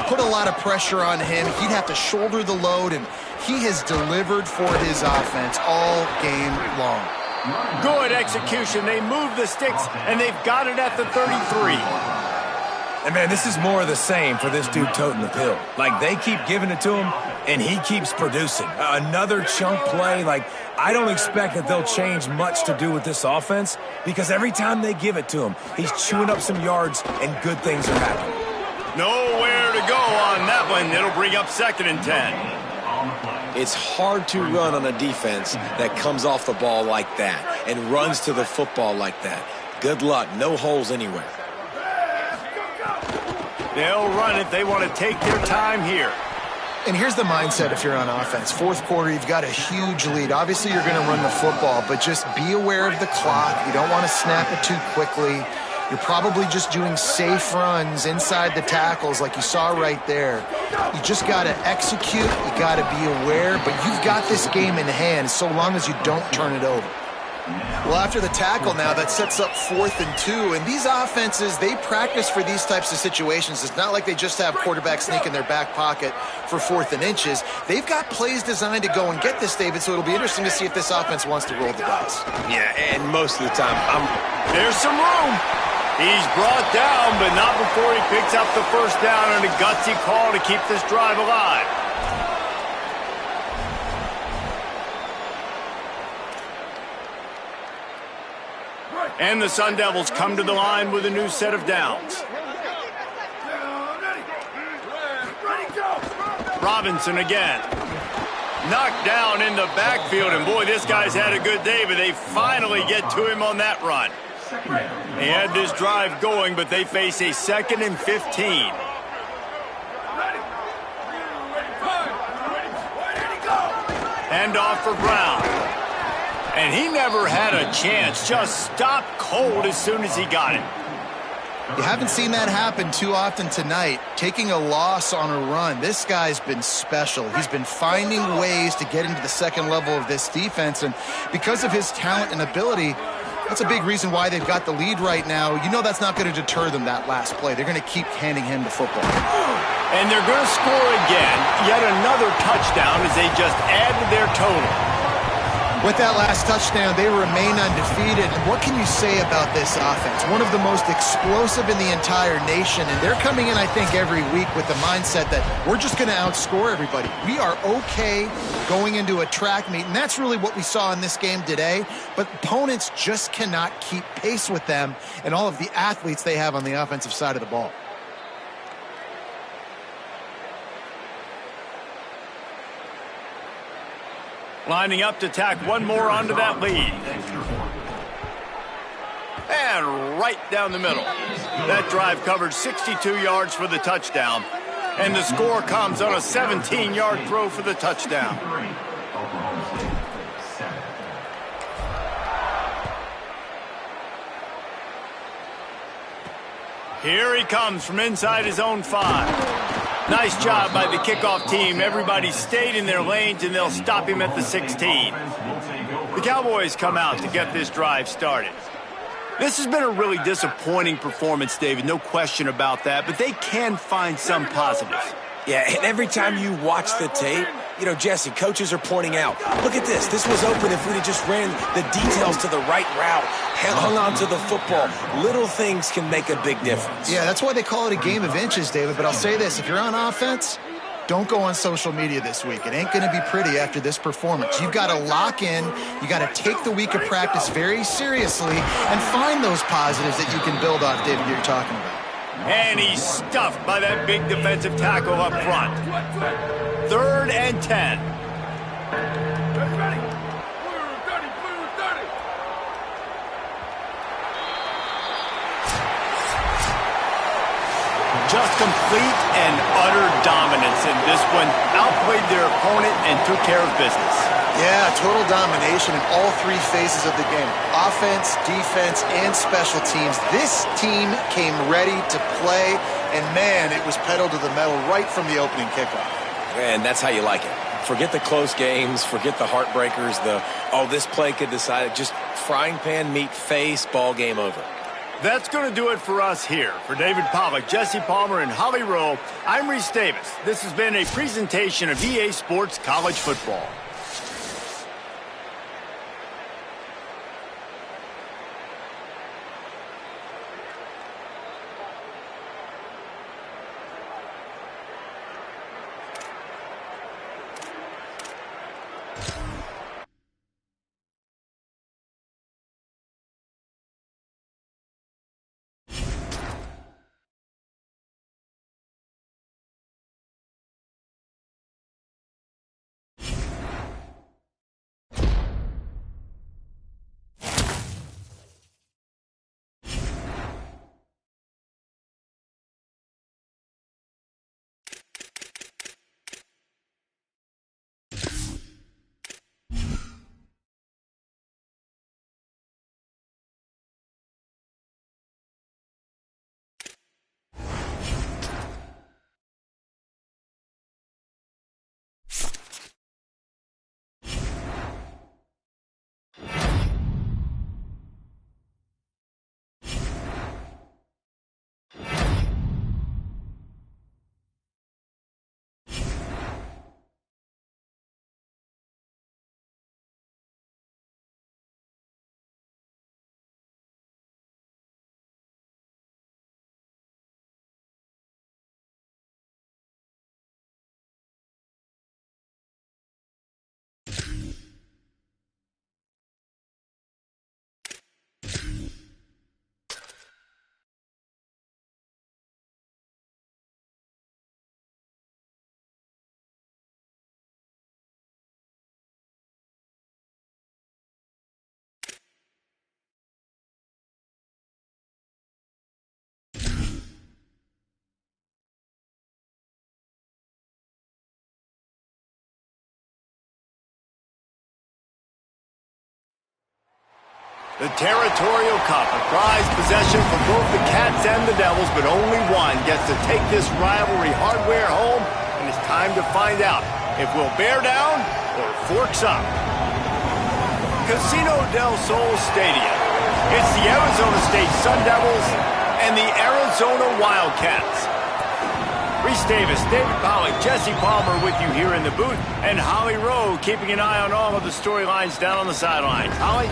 put a lot of pressure on him. He'd have to shoulder the load, and he has delivered for his offense all game long. Good execution. They move the sticks, and they've got it at the 33. And, man, this is more of the same for this dude toting the pill. Like, they keep giving it to him, and he keeps producing. Another chunk play. Like, I don't expect that they'll change much to do with this offense because every time they give it to him, he's chewing up some yards, and good things are happening. Nowhere to go on that one. It'll bring up 2nd and 10. It's hard to run on a defense that comes off the ball like that and runs to the football like that. Good luck. No holes anywhere. They'll run it. They want to take their time here. And here's the mindset if you're on offense. Fourth quarter, you've got a huge lead. Obviously, you're going to run the football, but just be aware of the clock. You don't want to snap it too quickly. You're probably just doing safe runs inside the tackles like you saw right there. You just got to execute. You got to be aware, but you've got this game in hand so long as you don't turn it over. Well, after the tackle now, that sets up 4th and 2. And these offenses, they practice for these types of situations. It's not like they just have quarterbacks sneak in their back pocket for 4th and inches. They've got plays designed to go and get this, David, so it'll be interesting to see if this offense wants to roll the dice. Yeah, and most of the time, There's some room. He's brought down, but not before he picks up the first down on a gutsy call to keep this drive alive. And the Sun Devils come to the line with a new set of downs. Robinson again. Knocked down in the backfield, and boy, this guy's had a good day, but they finally get to him on that run. They had this drive going, but they face a 2nd and 15. Hand off for Brown. And he never had a chance. Just stopped cold as soon as he got it. You haven't seen that happen too often tonight, taking a loss on a run. This guy's been special. He's been finding ways to get into the second level of this defense, and because of his talent and ability, that's a big reason why they've got the lead right now. You know that's not going to deter them, that last play. They're going to keep handing him the football. And they're going to score again, yet another touchdown as they just add to their total. With that last touchdown, they remain undefeated. And what can you say about this offense? One of the most explosive in the entire nation. And they're coming in, I think, every week with the mindset that we're just going to outscore everybody. We are okay going into a track meet. And that's really what we saw in this game today. But opponents just cannot keep pace with them and all of the athletes they have on the offensive side of the ball. Lining up to tack one more onto that lead. And right down the middle. That drive covered 62 yards for the touchdown. And the score comes on a 17-yard throw for the touchdown. Here he comes from inside his own 5. Nice job by the kickoff team. Everybody stayed in their lanes, and they'll stop him at the 16. The Cowboys come out to get this drive started. This has been a really disappointing performance, David, no question about that, but they can find some positives. Yeah, and every time you watch the tape, you know, Jesse, coaches are pointing out, look at this. This was open if we'd have just ran the details to the right route, hung on to the football. Little things can make a big difference. Yeah, that's why they call it a game of inches, David. But I'll say this, if you're on offense, don't go on social media this week. It ain't going to be pretty after this performance. You've got to lock in. You got to take the week of practice very seriously and find those positives that you can build off, David, you're talking about. And he's stuffed by that big defensive tackle up front. 3rd and 10. Just complete and utter dominance in this one. Outplayed their opponent and took care of business. Yeah, total domination in all 3 phases of the game. Offense, defense, and special teams. This team came ready to play, and man, it was pedal to the metal right from the opening kickoff. And that's how you like it. Forget the close games, forget the heartbreakers, this play could decide it. Just frying pan, meat face, ball game over. That's going to do it for us here. For David Pollack, Jesse Palmer, and Holly Rowe, I'm Reese Davis. This has been a presentation of EA Sports College Football. The Territorial Cup, a prized possession for both the Cats and the Devils, but only one gets to take this rivalry hardware home, and it's time to find out if we'll bear down or forks up. Casino del Sol Stadium. It's the Arizona State Sun Devils and the Arizona Wildcats. Reese Davis, David Pollack, Jesse Palmer with you here in the booth, and Holly Rowe keeping an eye on all of the storylines down on the sidelines. Holly?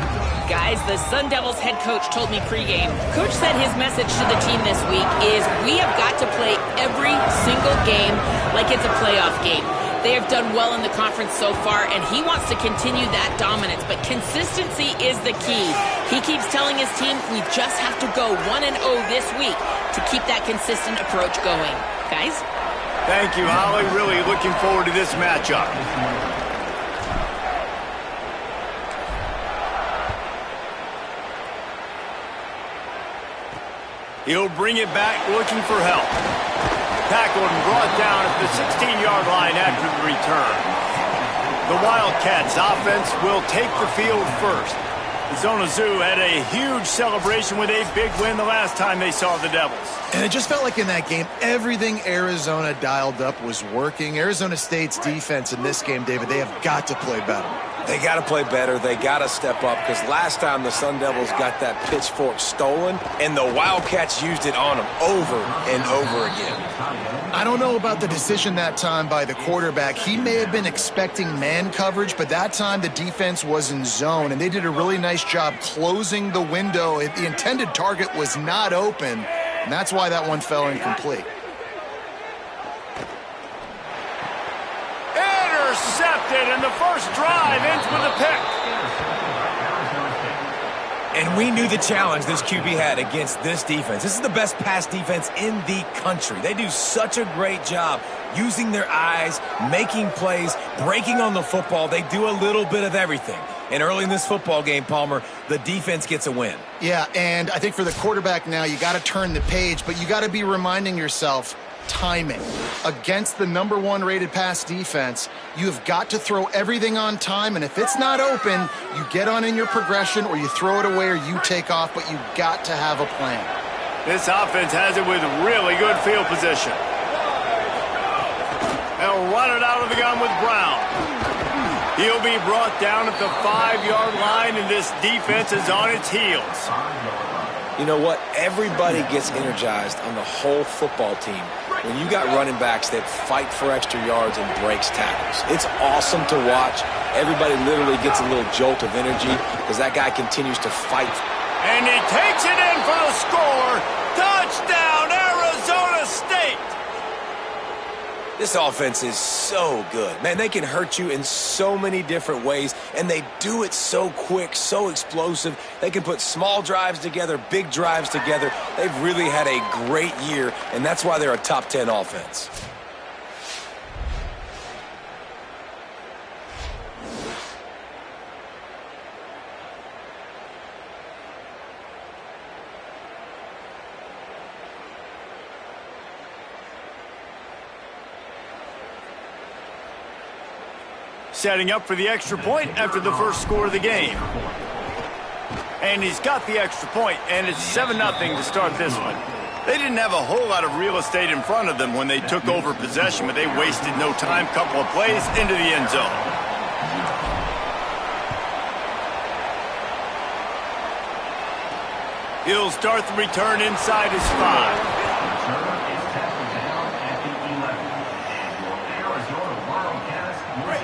Guys, the Sun Devils head coach told me pregame. Coach said his message to the team this week is we have got to play every single game like it's a playoff game. They have done well in the conference so far, and he wants to continue that dominance, but consistency is the key. He keeps telling his team we just have to go 1-0 this week to keep that consistent approach going. Guys? Thank you, Holly. Really looking forward to this matchup. He'll bring it back looking for help. Tackled and brought down at the 16-yard line after the return. The Wildcats offense will take the field first. The Zona Zoo had a huge celebration with a big win the last time they saw the Devils. And it just felt like in that game, everything Arizona dialed up was working. Arizona State's defense in this game, David, they have got to play better. They got to play better. They got to step up because last time the Sun Devils got that pitchfork stolen, and the Wildcats used it on them over and over again. I don't know about the decision that time by the quarterback. He may have been expecting man coverage, but that time the defense was in zone, and they did a really nice job closing the window. The intended target was not open, and that's why that one fell incomplete. Intercepted, and the first drive ends with a pick. And we knew the challenge this QB had against this defense. This is the best pass defense in the country. They do such a great job using their eyes, making plays, breaking on the football. They do a little bit of everything. And early in this football game, Palmer, the defense gets a win. Yeah, and I think for the quarterback now, you got to turn the page, but you got to be reminding yourself, timing. Against the #1 rated pass defense, you've got to throw everything on time, and if it's not open, you get on in your progression or you throw it away or you take off, but you've got to have a plan. This offense has it with really good field position. They'll run it out of the gun with Brown. He'll be brought down at the 5-yard line, and this defense is on its heels. You know what? Everybody gets energized on the whole football team when you got running backs that fight for extra yards and breaks tackles. It's awesome to watch. Everybody literally gets a little jolt of energy because that guy continues to fight. And he takes it in for the score. Touchdown, Arizona State! This offense is so good. Man, they can hurt you in so many different ways, and they do it so quick, so explosive. They can put small drives together, big drives together. They've really had a great year, and that's why they're a top 10 offense. Setting up for the extra point after the first score of the game. And he's got the extra point, and it's 7-0 to start this one. They didn't have a whole lot of real estate in front of them when they took over possession, but they wasted no time. Couple of plays into the end zone. He'll start the return inside his 5.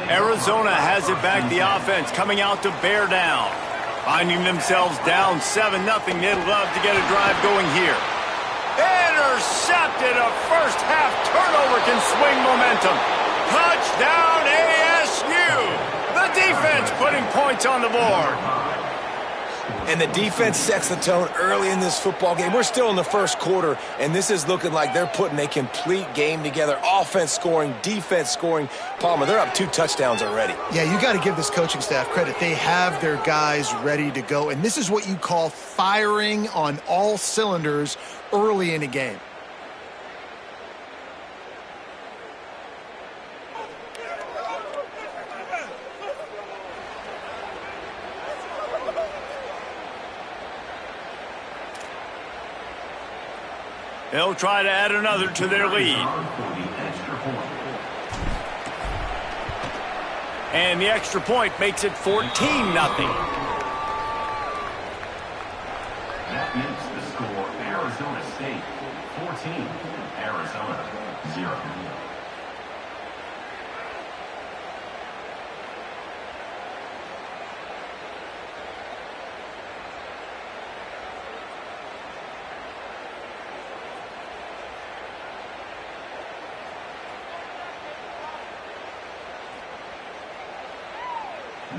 Arizona has it back, the offense coming out to bear down. Finding themselves down 7-0. They'd love to get a drive going here. Intercepted. A first half turnover can swing momentum. Touchdown ASU. The defense putting points on the board. And the defense sets the tone early in this football game. We're still in the first quarter, and this is looking like they're putting a complete game together. Offense scoring, defense scoring. Palmer, they're up 2 touchdowns already. Yeah, you got to give this coaching staff credit. They have their guys ready to go, and this is what you call firing on all cylinders early in a game. They'll try to add another to their lead. And the extra point makes it 14-0. That makes the score Arizona State 14, Arizona 0.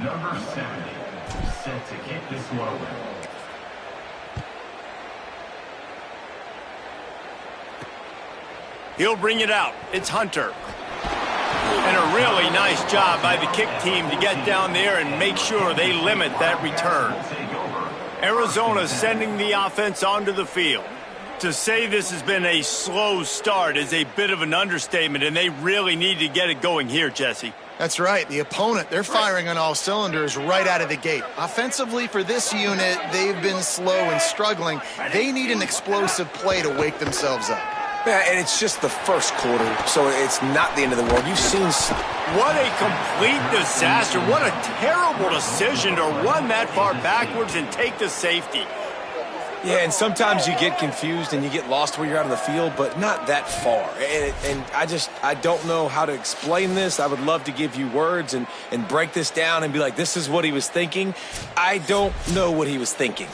Number 70, set to kick this one away. He'll bring it out. It's Hunter. And a really nice job by the kick team to get down there and make sure they limit that return. Arizona sending the offense onto the field. To say this has been a slow start is a bit of an understatement, and they really need to get it going here, Jesse. That's right. The opponent, they're firing on all cylinders right out of the gate. Offensively for this unit, they've been slow and struggling. They need an explosive play to wake themselves up. Yeah, and it's just the first quarter, so it's not the end of the world. You've seen... What a complete disaster. What a terrible decision to run that far backwards and take the safety. Yeah, and sometimes you get confused and you get lost where you're out on the field, but not that far. And I don't know how to explain this. I would love to give you words and break this down and be like, this is what he was thinking. I don't know what he was thinking.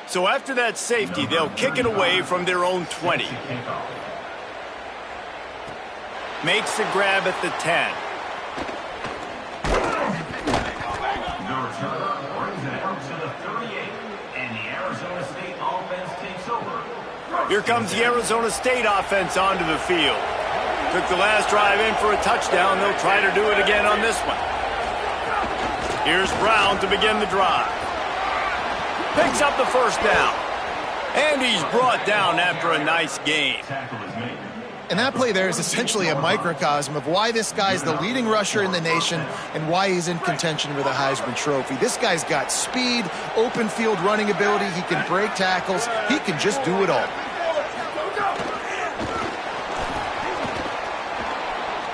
So after that safety, they'll kick it away from their own 20. Makes the grab at the 10. The returner brings it out to the 38, and the Arizona State offense takes over. Here comes the Arizona State offense onto the field. Took the last drive in for a touchdown. They'll try to do it again on this one. Here's Brown to begin the drive. Picks up the first down. And he's brought down after a nice gain. And that play there is essentially a microcosm of why this guy's the leading rusher in the nation and why he's in contention with a Heisman Trophy. This guy's got speed, open field running ability. He can break tackles. He can just do it all.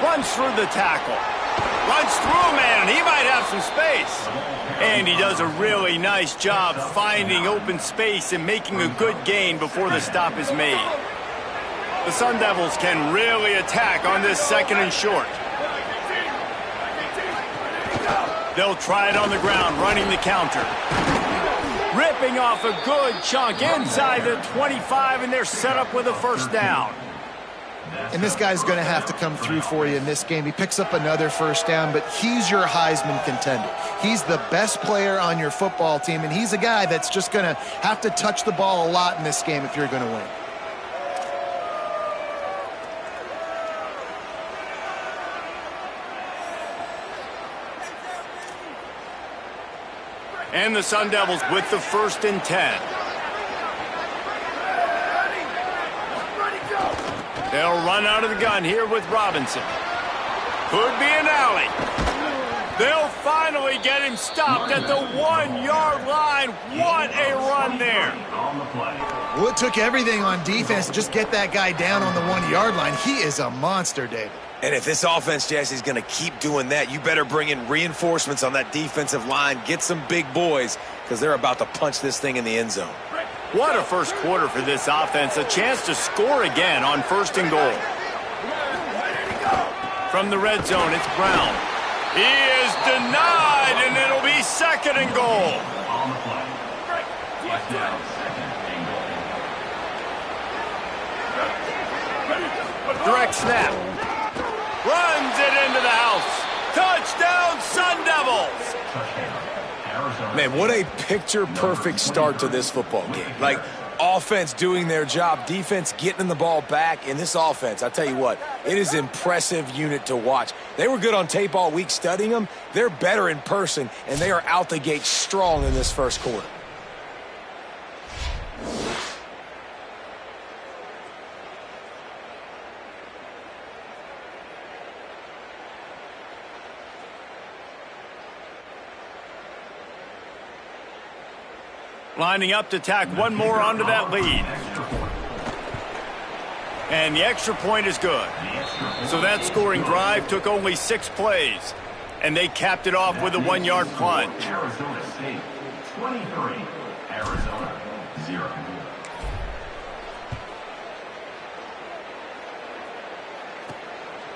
Runs through the tackle. Runs through, man. He might have some space. And he does a really nice job finding open space and making a good gain before the stop is made. The Sun Devils can really attack on this second and short. They'll try it on the ground, running the counter. Ripping off a good chunk inside the 25, and they're set up with a first down. And this guy's going to have to come through for you in this game. He picks up another first down, but he's your Heisman contender. He's the best player on your football team, and he's a guy that's just going to have to touch the ball a lot in this game if you're going to win. And the Sun Devils with the 1st and 10. They'll run out of the gun here with Robinson. Could be an alley. They'll finally get him stopped at the 1-yard line. What a run there. Well, it took everything on defense to just get that guy down on the 1-yard line. He is a monster, David. And if this offense, Jesse, is going to keep doing that, you better bring in reinforcements on that defensive line. Get some big boys, because they're about to punch this thing in the end zone. What a first quarter for this offense. A chance to score again on 1st and goal. From the red zone, it's Brown. He is denied, and it'll be 2nd and goal. On the play. It's now 2nd and goal. Direct snap. Runs it into the house. Touchdown, Sun Devils. Man, what a picture-perfect start to this football game. Like, offense doing their job, defense getting the ball back, and this offense, I tell you what, it is an impressive unit to watch. They were good on tape all week studying them. They're better in person, and they are out the gate strong in this first quarter. Lining up to tack one more onto that lead. And the extra point is good. So that scoring drive took only 6 plays. And they capped it off with a 1-yard plunge. Arizona State, 23. Arizona, 0.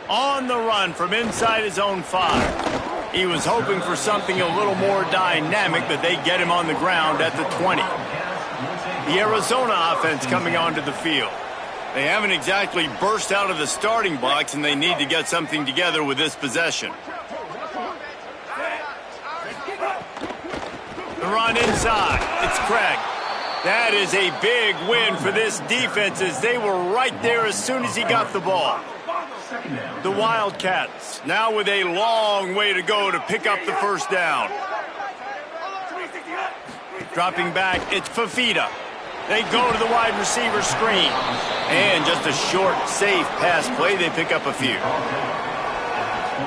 On the run from inside his own 5. He was hoping for something a little more dynamic, but they get him on the ground at the 20. The Arizona offense coming onto the field. They haven't exactly burst out of the starting blocks, and they need to get something together with this possession. The run inside. It's Craig. That is a big win for this defense, as they were right there as soon as he got the ball. The Wildcats now with a long way to go to pick up the first down. Dropping back, it's Fafita. They go to the wide receiver screen. And just a short, safe pass play, they pick up a few.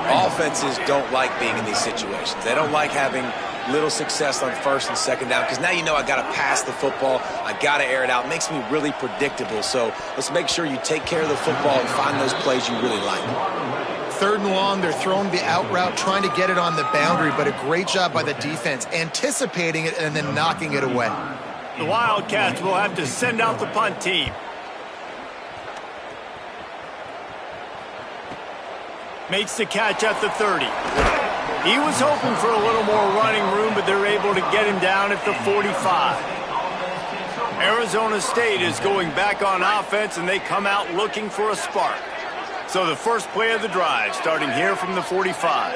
Offenses don't like being in these situations. They don't like having little success on first and second down because now you know I got to pass the football. I got to air it out. It makes me really predictable. So let's make sure you take care of the football and find those plays you really like. 3rd and long, they're throwing the out route, trying to get it on the boundary, but a great job by the defense, anticipating it and then knocking it away. The Wildcats will have to send out the punt team. Makes the catch at the 30. He was hoping for a little more running room, but they're able to get him down at the 45. Arizona State is going back on offense, and they come out looking for a spark. So the first play of the drive, starting here from the 45.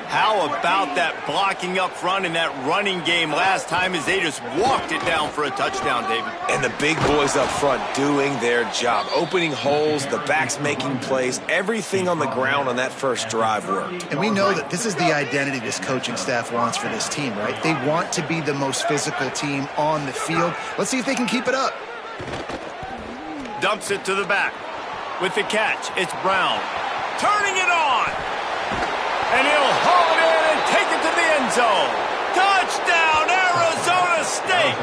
How about that blocking up front and that running game last time as they just walked it down for a touchdown, David? And the big boys up front doing their job. Opening holes, the backs making plays, everything on the ground on that first drive worked. And we know that this is the identity this coaching staff wants for this team, right? They want to be the most physical team on the field. Let's see if they can keep it up. Dumps it to the back. With the catch, it's Brown. Turning it on. And he'll haul it in and take it to the end zone. Touchdown, Arizona State.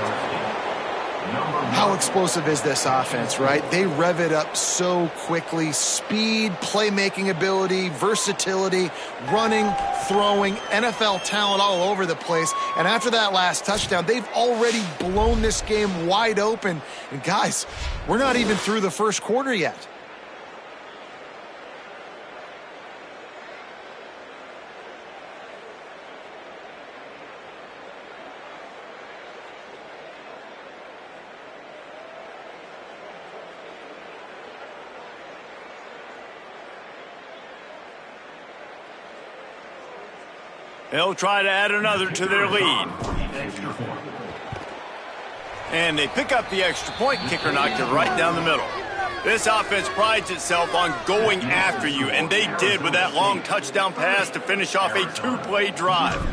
How explosive is this offense, right? They rev it up so quickly. Speed, playmaking ability, versatility, running, throwing, NFL talent all over the place. And after that last touchdown, they've already blown this game wide open. And guys, we're not even through the first quarter yet. They'll try to add another to their lead. And they pick up the extra point. Kicker knocked it right down the middle. This offense prides itself on going after you, and they did with that long touchdown pass to finish off a 2-play drive.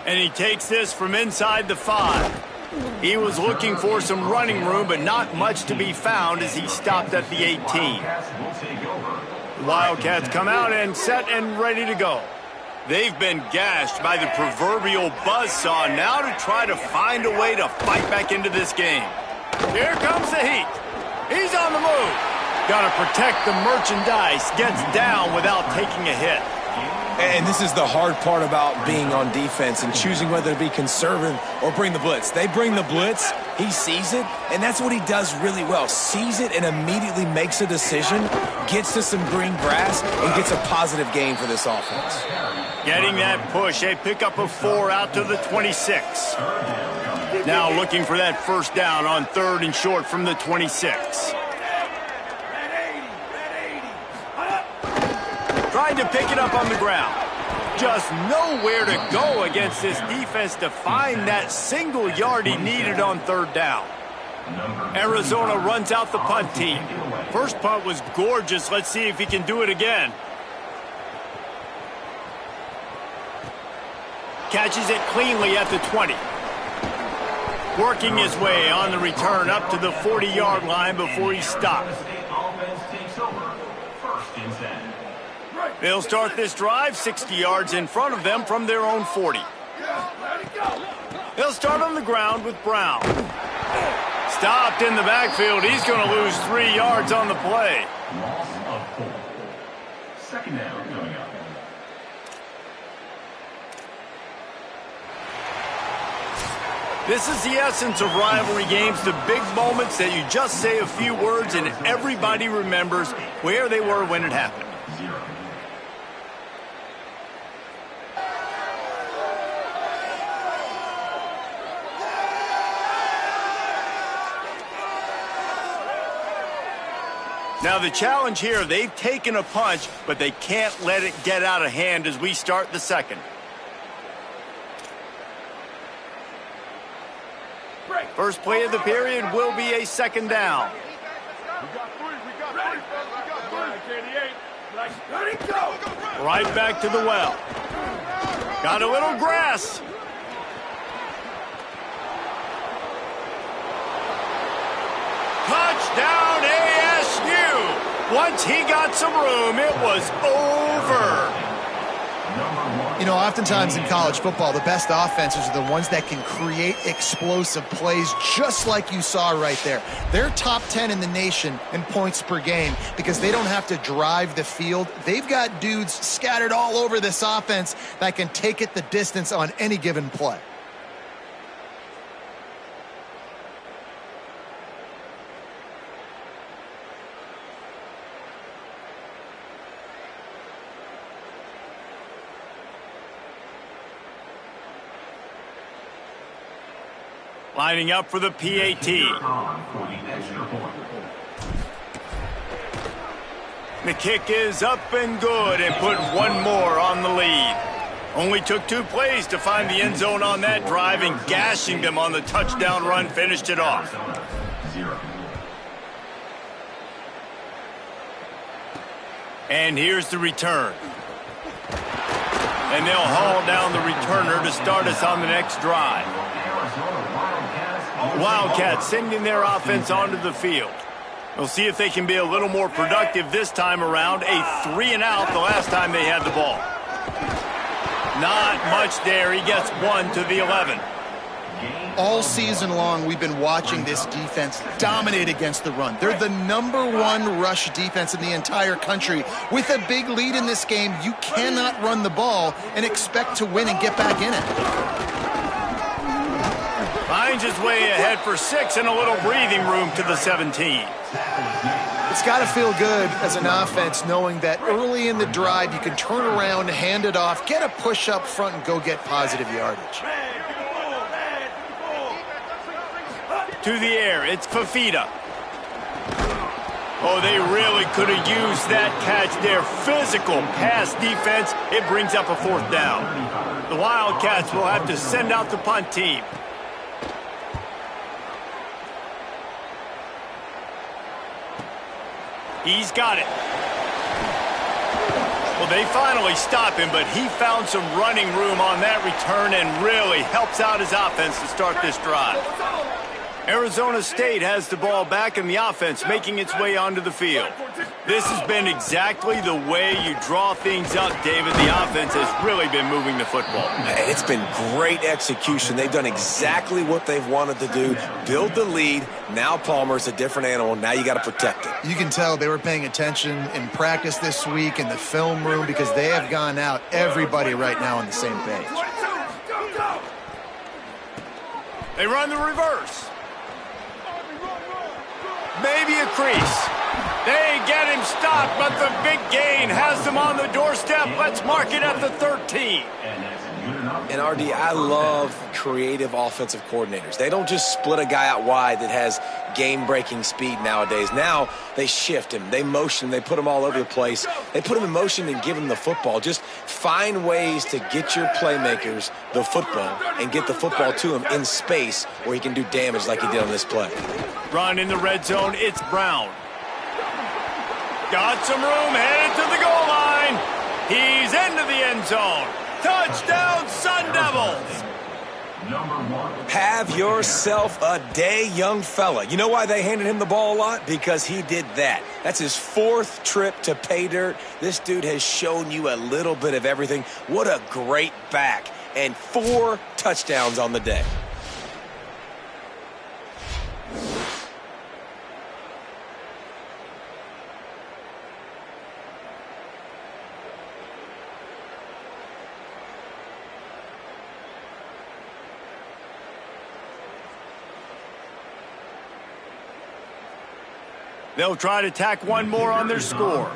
And he takes this from inside the 5. He was looking for some running room, but not much to be found as he stopped at the 18. The Wildcats come out and set and ready to go. They've been gashed by the proverbial buzzsaw now to try to find a way to fight back into this game. Here comes the heat. He's on the move. Got to protect the merchandise. Gets down without taking a hit. And this is the hard part about being on defense and choosing whether to be conservative or bring the blitz. They bring the blitz, he sees it, and that's what he does really well. Sees it and immediately makes a decision, gets to some green grass, and gets a positive gain for this offense. Getting that push, a pickup of 4 out to the 26. Now looking for that first down on 3rd and short from the 26. Trying to pick it up on the ground. Just nowhere to go against this defense to find that single yard he needed on 3rd down. Arizona runs out the punt team. First punt was gorgeous. Let's see if he can do it again. Catches it cleanly at the 20. Working his way on the return up to the 40-yard line before he stops. They'll start this drive 60 yards in front of them from their own 40. They'll start on the ground with Brown. Stopped in the backfield. He's going to lose 3 yards on the play. Loss of 4. Second down coming up. This is the essence of rivalry games, the big moments that you just say a few words and everybody remembers where they were when it happened. Now the challenge here, they've taken a punch, but they can't let it get out of hand as we start the second. First play of the period will be a second down. Right back to the well. Got a little grass. Touchdown ASU. Once he got some room, it was over. You know, oftentimes in college football, the best offenses are the ones that can create explosive plays, just like you saw right there. They're top 10 in the nation in points per game because they don't have to drive the field. They've got dudes scattered all over this offense that can take it the distance on any given play. Lining up for the PAT. The kick is up and good and put one more on the lead. Only took 2 plays to find the end zone on that drive, and gashing them on the touchdown run finished it off. And here's the return. And they'll haul down the returner to start us on the next drive. Wildcats sending their offense onto the field. We'll see if they can be a little more productive this time around. A 3-and-out the last time they had the ball. Not much there. He gets 1 to the 11. All season long, we've been watching this defense dominate against the run. They're the #1 rush defense in the entire country. With a big lead in this game, you cannot run the ball and expect to win and get back in it. Finds his way ahead for 6 and a little breathing room to the 17. It's got to feel good as an offense knowing that early in the drive you can turn around, hand it off, get a push up front, and go get positive yardage. To the air, it's Fafita. Oh, they really could have used that catch there. Physical pass defense. It brings up a 4th down. The Wildcats will have to send out the punt team. He's got it. Well, they finally stop him, but he found some running room on that return and really helps out his offense to start this drive. Arizona State has the ball back in the offense, making its way onto the field. This has been exactly the way you draw things up, David. The offense has really been moving the football. And it's been great execution. They've done exactly what they've wanted to do. Build the lead. Now Palmer's a different animal. Now you got to protect it. You can tell they were paying attention in practice this week in the film room because they have gone out, everybody right now on the same page. They run the reverse. Maybe a crease. They get him stopped, but the big gain has them on the doorstep. Let's mark it at the 13. And RD, I love creative offensive coordinators. They don't just split a guy out wide that has game-breaking speed nowadays. Now they shift him, they motion him, they put him all over the place. They put him in motion and give him the football. Just find ways to get your playmakers the football and get the football to him in space where he can do damage like he did on this play. Run in the red zone, it's Brown. Got some room, headed to the goal line. He's into the end zone. Touchdown, Sun Devils! Have yourself a day, young fella. You know why they handed him the ball a lot? Because he did that. That's his 4th trip to pay dirt. This dude has shown you a little bit of everything. What a great back. And 4 touchdowns on the day. They'll try to tack one more on their score.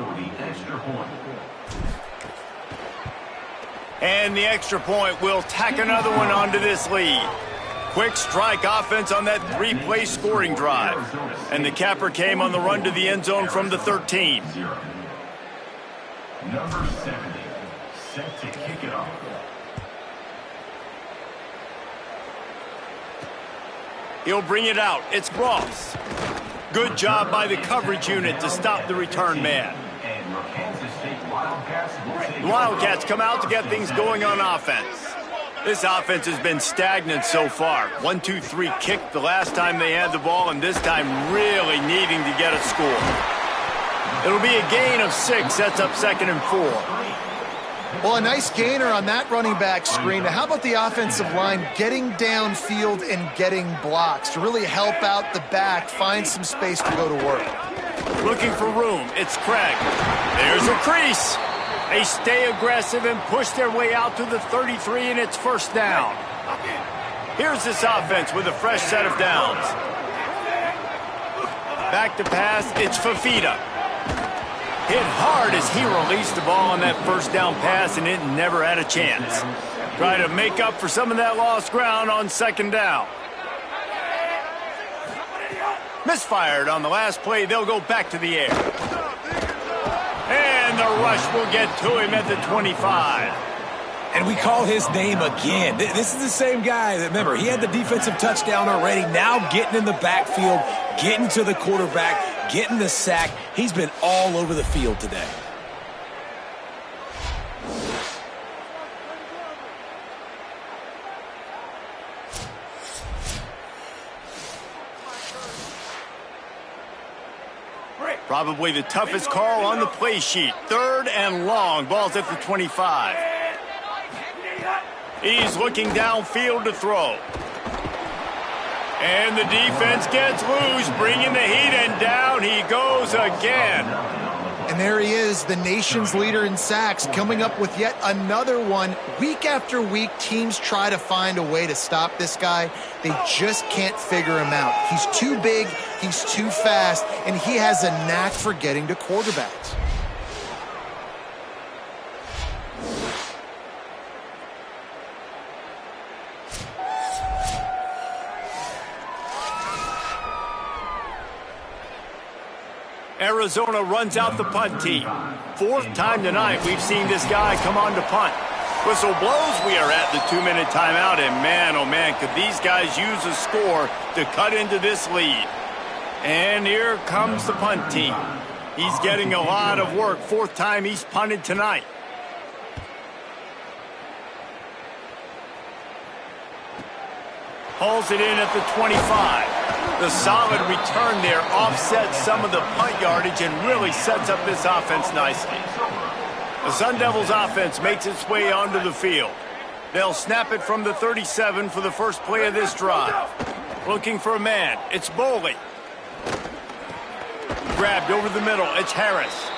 And the extra point will tack another one onto this lead. Quick strike offense on that 3-play scoring drive. And the capper came on the run to the end zone from the 13. Number 70, set to kick it off. He'll bring it out. It's Ross. Good job by the coverage unit to stop the return man. The Wildcats come out to get things going on offense. This offense has been stagnant so far. 1-2-3 kick the last time they had the ball, and this time really needing to get a score. It'll be a gain of 6. Sets up 2nd and 4. Well, a nice gainer on that running back screen. Now, how about the offensive line getting downfield and getting blocks to really help out the back, find some space to go to work? Looking for room. It's Craig. There's a crease. They stay aggressive and push their way out to the 33, and it's 1st down. Here's this offense with a fresh set of downs. Back to pass. It's Fafita. Hit hard as he released the ball on that 1st down pass, and it never had a chance. Try to make up for some of that lost ground on 2nd down. Misfired on the last play. They'll go back to the air. And the rush will get to him at the 25. And we call his name again. This is the same guy that, remember, he had the defensive touchdown already. Now getting in the backfield, getting to the quarterback, getting the sack. He's been all over the field today. Probably the toughest call on the play sheet. 3rd and long. Ball's at the 25. He's looking downfield to throw. And the defense gets loose, bringing the heat, and down he goes again. And there he is, the nation's leader in sacks, coming up with yet another one. Week after week, teams try to find a way to stop this guy. They just can't figure him out. He's too big, he's too fast, and he has a knack for getting to quarterbacks. Arizona runs out the punt team. 4th time tonight we've seen this guy come on to punt. Whistle blows, we are at the 2-minute timeout, and man, oh man, could these guys use a score to cut into this lead. And here comes the punt team. He's getting a lot of work. 4th time he's punted tonight. Hauls it in at the 25. The solid return there offsets some of the punt yardage and really sets up this offense nicely. The Sun Devils offense makes its way onto the field. They'll snap it from the 37 for the first play of this drive. Looking for a man. It's Boley. Grabbed over the middle. It's Harris.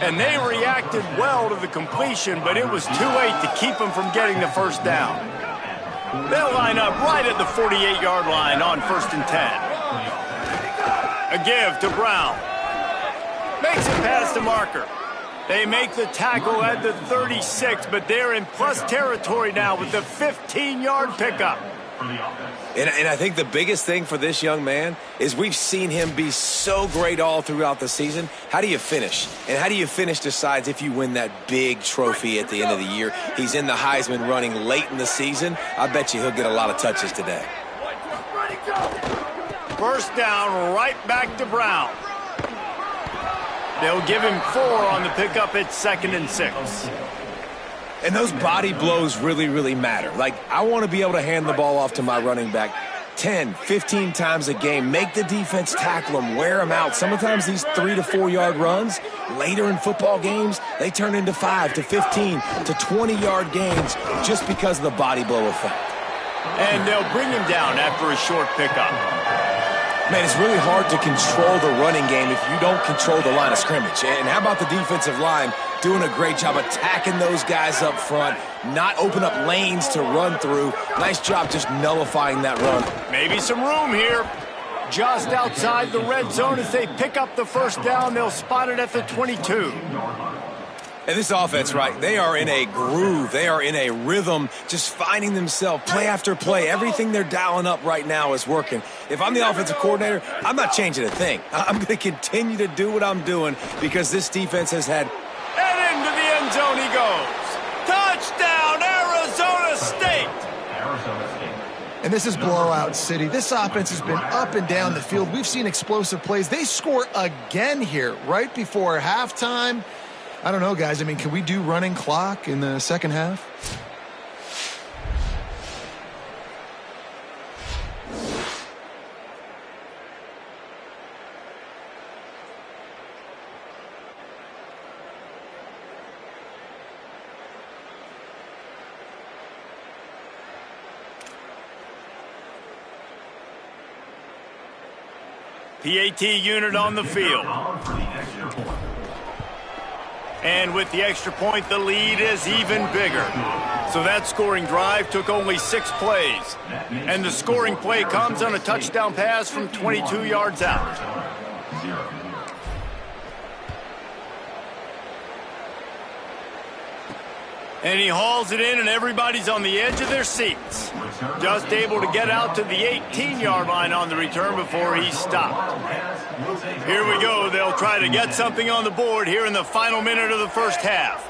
And they reacted well to the completion, but it was too late to keep them from getting the 1st down. They'll line up right at the 48-yard line on 1st and 10. A give to Brown. Makes it past the marker. They make the tackle at the 36, but they're in plus territory now with the 15-yard pickup. And I think the biggest thing for this young man is we've seen him be so great all throughout the season. How do you finish? And how do you finish decides if you win that big trophy at the end of the year. He's in the Heisman running late in the season. I bet you he'll get a lot of touches today. 1st down, right back to Brown. They'll give him 4 on the pickup at 2nd and 6. And those body blows really, really matter. Like, I want to be able to hand the ball off to my running back 10, 15 times a game. Make the defense tackle him, wear him out. Sometimes these 3 to 4 yard runs, later in football games, they turn into 5 to 15 to 20-yard gains just because of the body blow effect. And they'll bring him down after a short pickup. Man, it's really hard to control the running game if you don't control the line of scrimmage. And how about the defensive line doing a great job attacking those guys up front, not open up lanes to run through. Nice job just nullifying that run. Maybe some room here. Just outside the red zone as they pick up the 1st down. They'll spot it at the 22. And this offense, right, they are in a groove. They are in a rhythm, just finding themselves play after play. Everything they're dialing up right now is working. If I'm the offensive coordinator, I'm not changing a thing. I'm going to continue to do what I'm doing because this defense has had... And into the end zone he goes. Touchdown, Arizona State! And this is blowout city. This offense has been up and down the field. We've seen explosive plays. They score again here right before halftime. I don't know, guys. I mean, can we do running clock in the second half? PAT unit on the field. And with the extra point, the lead is even bigger. So that scoring drive took only 6 plays. And the scoring play comes on a touchdown pass from 22 yards out. And he hauls it in, and everybody's on the edge of their seats. Just able to get out to the 18-yard line on the return before he stopped. Here we go. They'll try to get something on the board here in the final minute of the first half.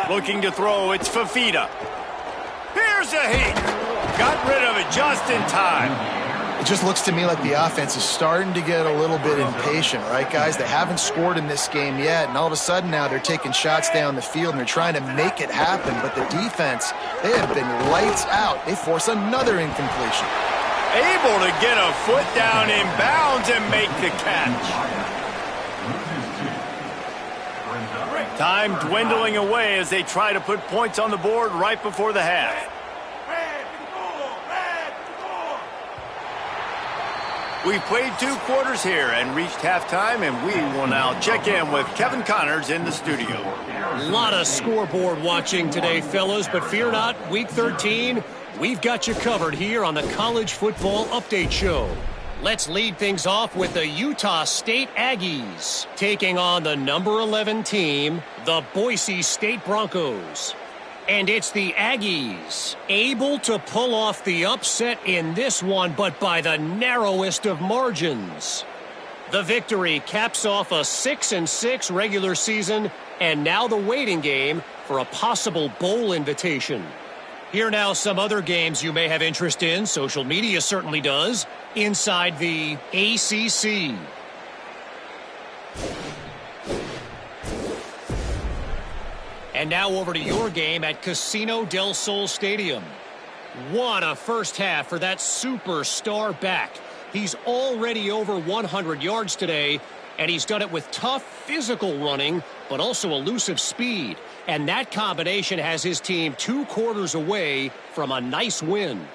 Looking to throw, it's Fifita. Here's a heat. Got rid of it just in time. It just looks to me like the offense is starting to get a little bit impatient, right, guys? They haven't scored in this game yet, and all of a sudden now they're taking shots down the field and they're trying to make it happen. But the defense, they have been lights out. They force another incompletion. Able to get a foot down in bounds and make the catch. Time dwindling away as they try to put points on the board right before the half. We've played 2 quarters here and reached halftime, and we will now check in with Kevin Connors in the studio. A lot of scoreboard watching today, fellas, but fear not, Week 13, we've got you covered here on the College Football Update Show. Let's lead things off with the Utah State Aggies, taking on the number 11 team, the Boise State Broncos. And it's the Aggies, able to pull off the upset in this one, but by the narrowest of margins. The victory caps off a 6-6 regular season, and now the waiting game for a possible bowl invitation. Here now some other games you may have interest in, social media certainly does, inside the ACC. And now over to your game at Casino del Sol Stadium. What a first half for that superstar back. He's already over 100 yards today, and he's done it with tough physical running, but also elusive speed. And that combination has his team 2 quarters away from a nice win.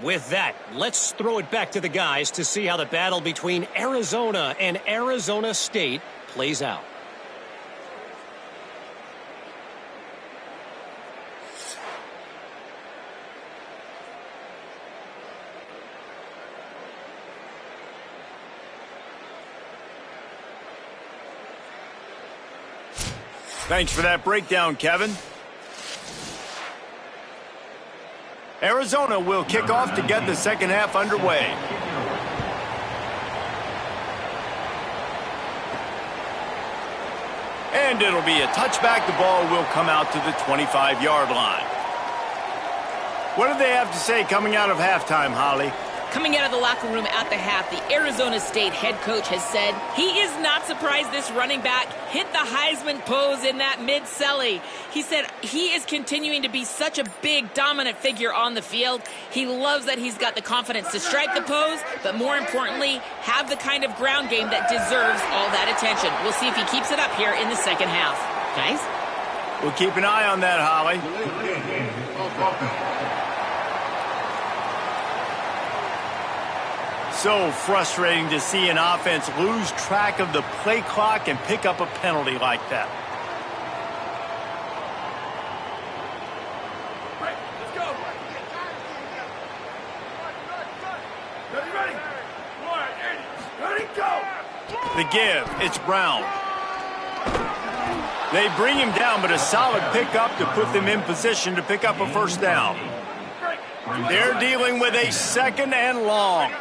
With that, let's throw it back to the guys to see how the battle between Arizona and Arizona State plays out. Thanks for that breakdown, Kevin. Arizona will kick off to get the second half underway. And it'll be a touchback. The ball will come out to the 25-yard line. What do they have to say coming out of halftime, Holly? Coming out of the locker room at the half, the Arizona State head coach has said he is not surprised this running back hit the Heisman pose in that mid-celly. He said he is continuing to be such a big, dominant figure on the field. He loves that he's got the confidence to strike the pose, but more importantly, have the kind of ground game that deserves all that attention. We'll see if he keeps it up here in the second half. Guys? We'll keep an eye on that, Holly. So frustrating to see an offense lose track of the play clock and pick up a penalty like that. Let's go. Ready, go. The give, it's Brown. They bring him down, but a solid pickup to put them in position to pick up a first down. They're dealing with a second and long.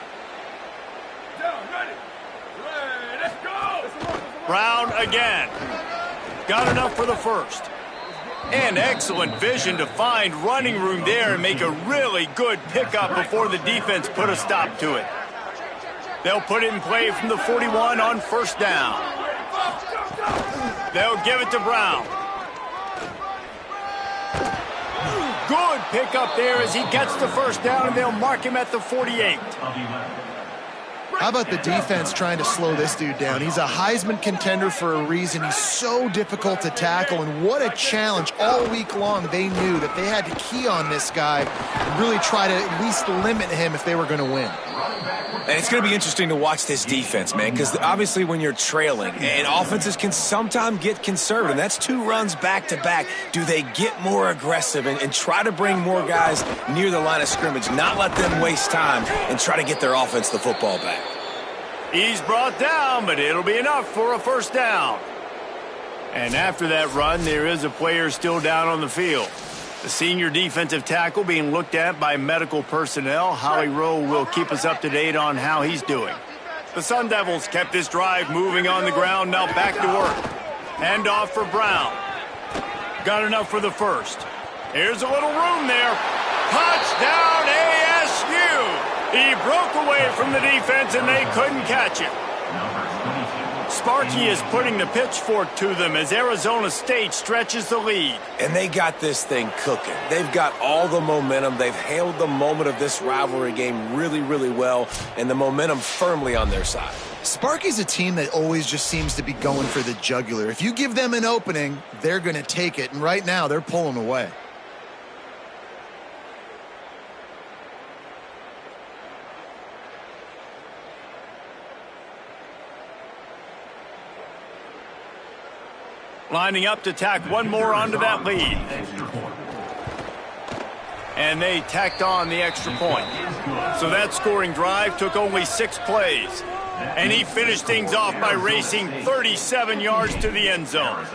Brown again. Got enough for the first. And excellent vision to find running room there and make a really good pickup before the defense put a stop to it. They'll put it in play from the 41 on first down. They'll give it to Brown. Good pickup there as he gets the first down, and they'll mark him at the 48. How about the defense trying to slow this dude down? He's a Heisman contender for a reason. He's so difficult to tackle, and what a challenge. All week long, they knew that they had to key on this guy and really try to at least limit him if they were going to win. And it's going to be interesting to watch this defense, man, because obviously when you're trailing, and offenses can sometimes get conservative, and that's 2 runs back-to-back. Do they get more aggressive and try to bring more guys near the line of scrimmage, not let them waste time, and try to get their offense the football back? He's brought down, but it'll be enough for a first down. And after that run, there is a player still down on the field. The senior defensive tackle being looked at by medical personnel. Holly Rowe will keep us up to date on how he's doing. The Sun Devils kept this drive moving on the ground. Now back to work. Hand off for Brown. Got enough for the first. Here's a little room there. Touchdown ASU! He broke away from the defense and they couldn't catch it. Sparky is putting the pitchfork to them as Arizona State stretches the lead. And they got this thing cooking. They've got all the momentum. They've handled the moment of this rivalry game really, really well, and the momentum firmly on their side. Sparky's a team that always just seems to be going for the jugular. If you give them an opening, they're going to take it, and right now they're pulling away. Lining up to tack one more onto that lead. And they tacked on the extra point. So that scoring drive took only 6 plays. And he finished things off by racing 37 yards to the end zone.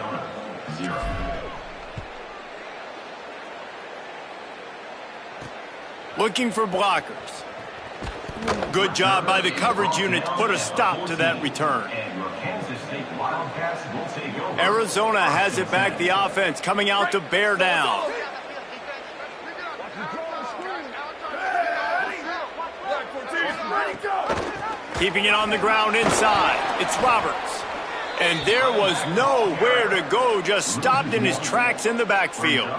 Looking for blockers. Good job by the coverage unit to put a stop to that return. Arizona has it back, the offense coming out to bear down. Keeping it on the ground inside. It's Roberts. And there was nowhere to go, just stopped in his tracks in the backfield.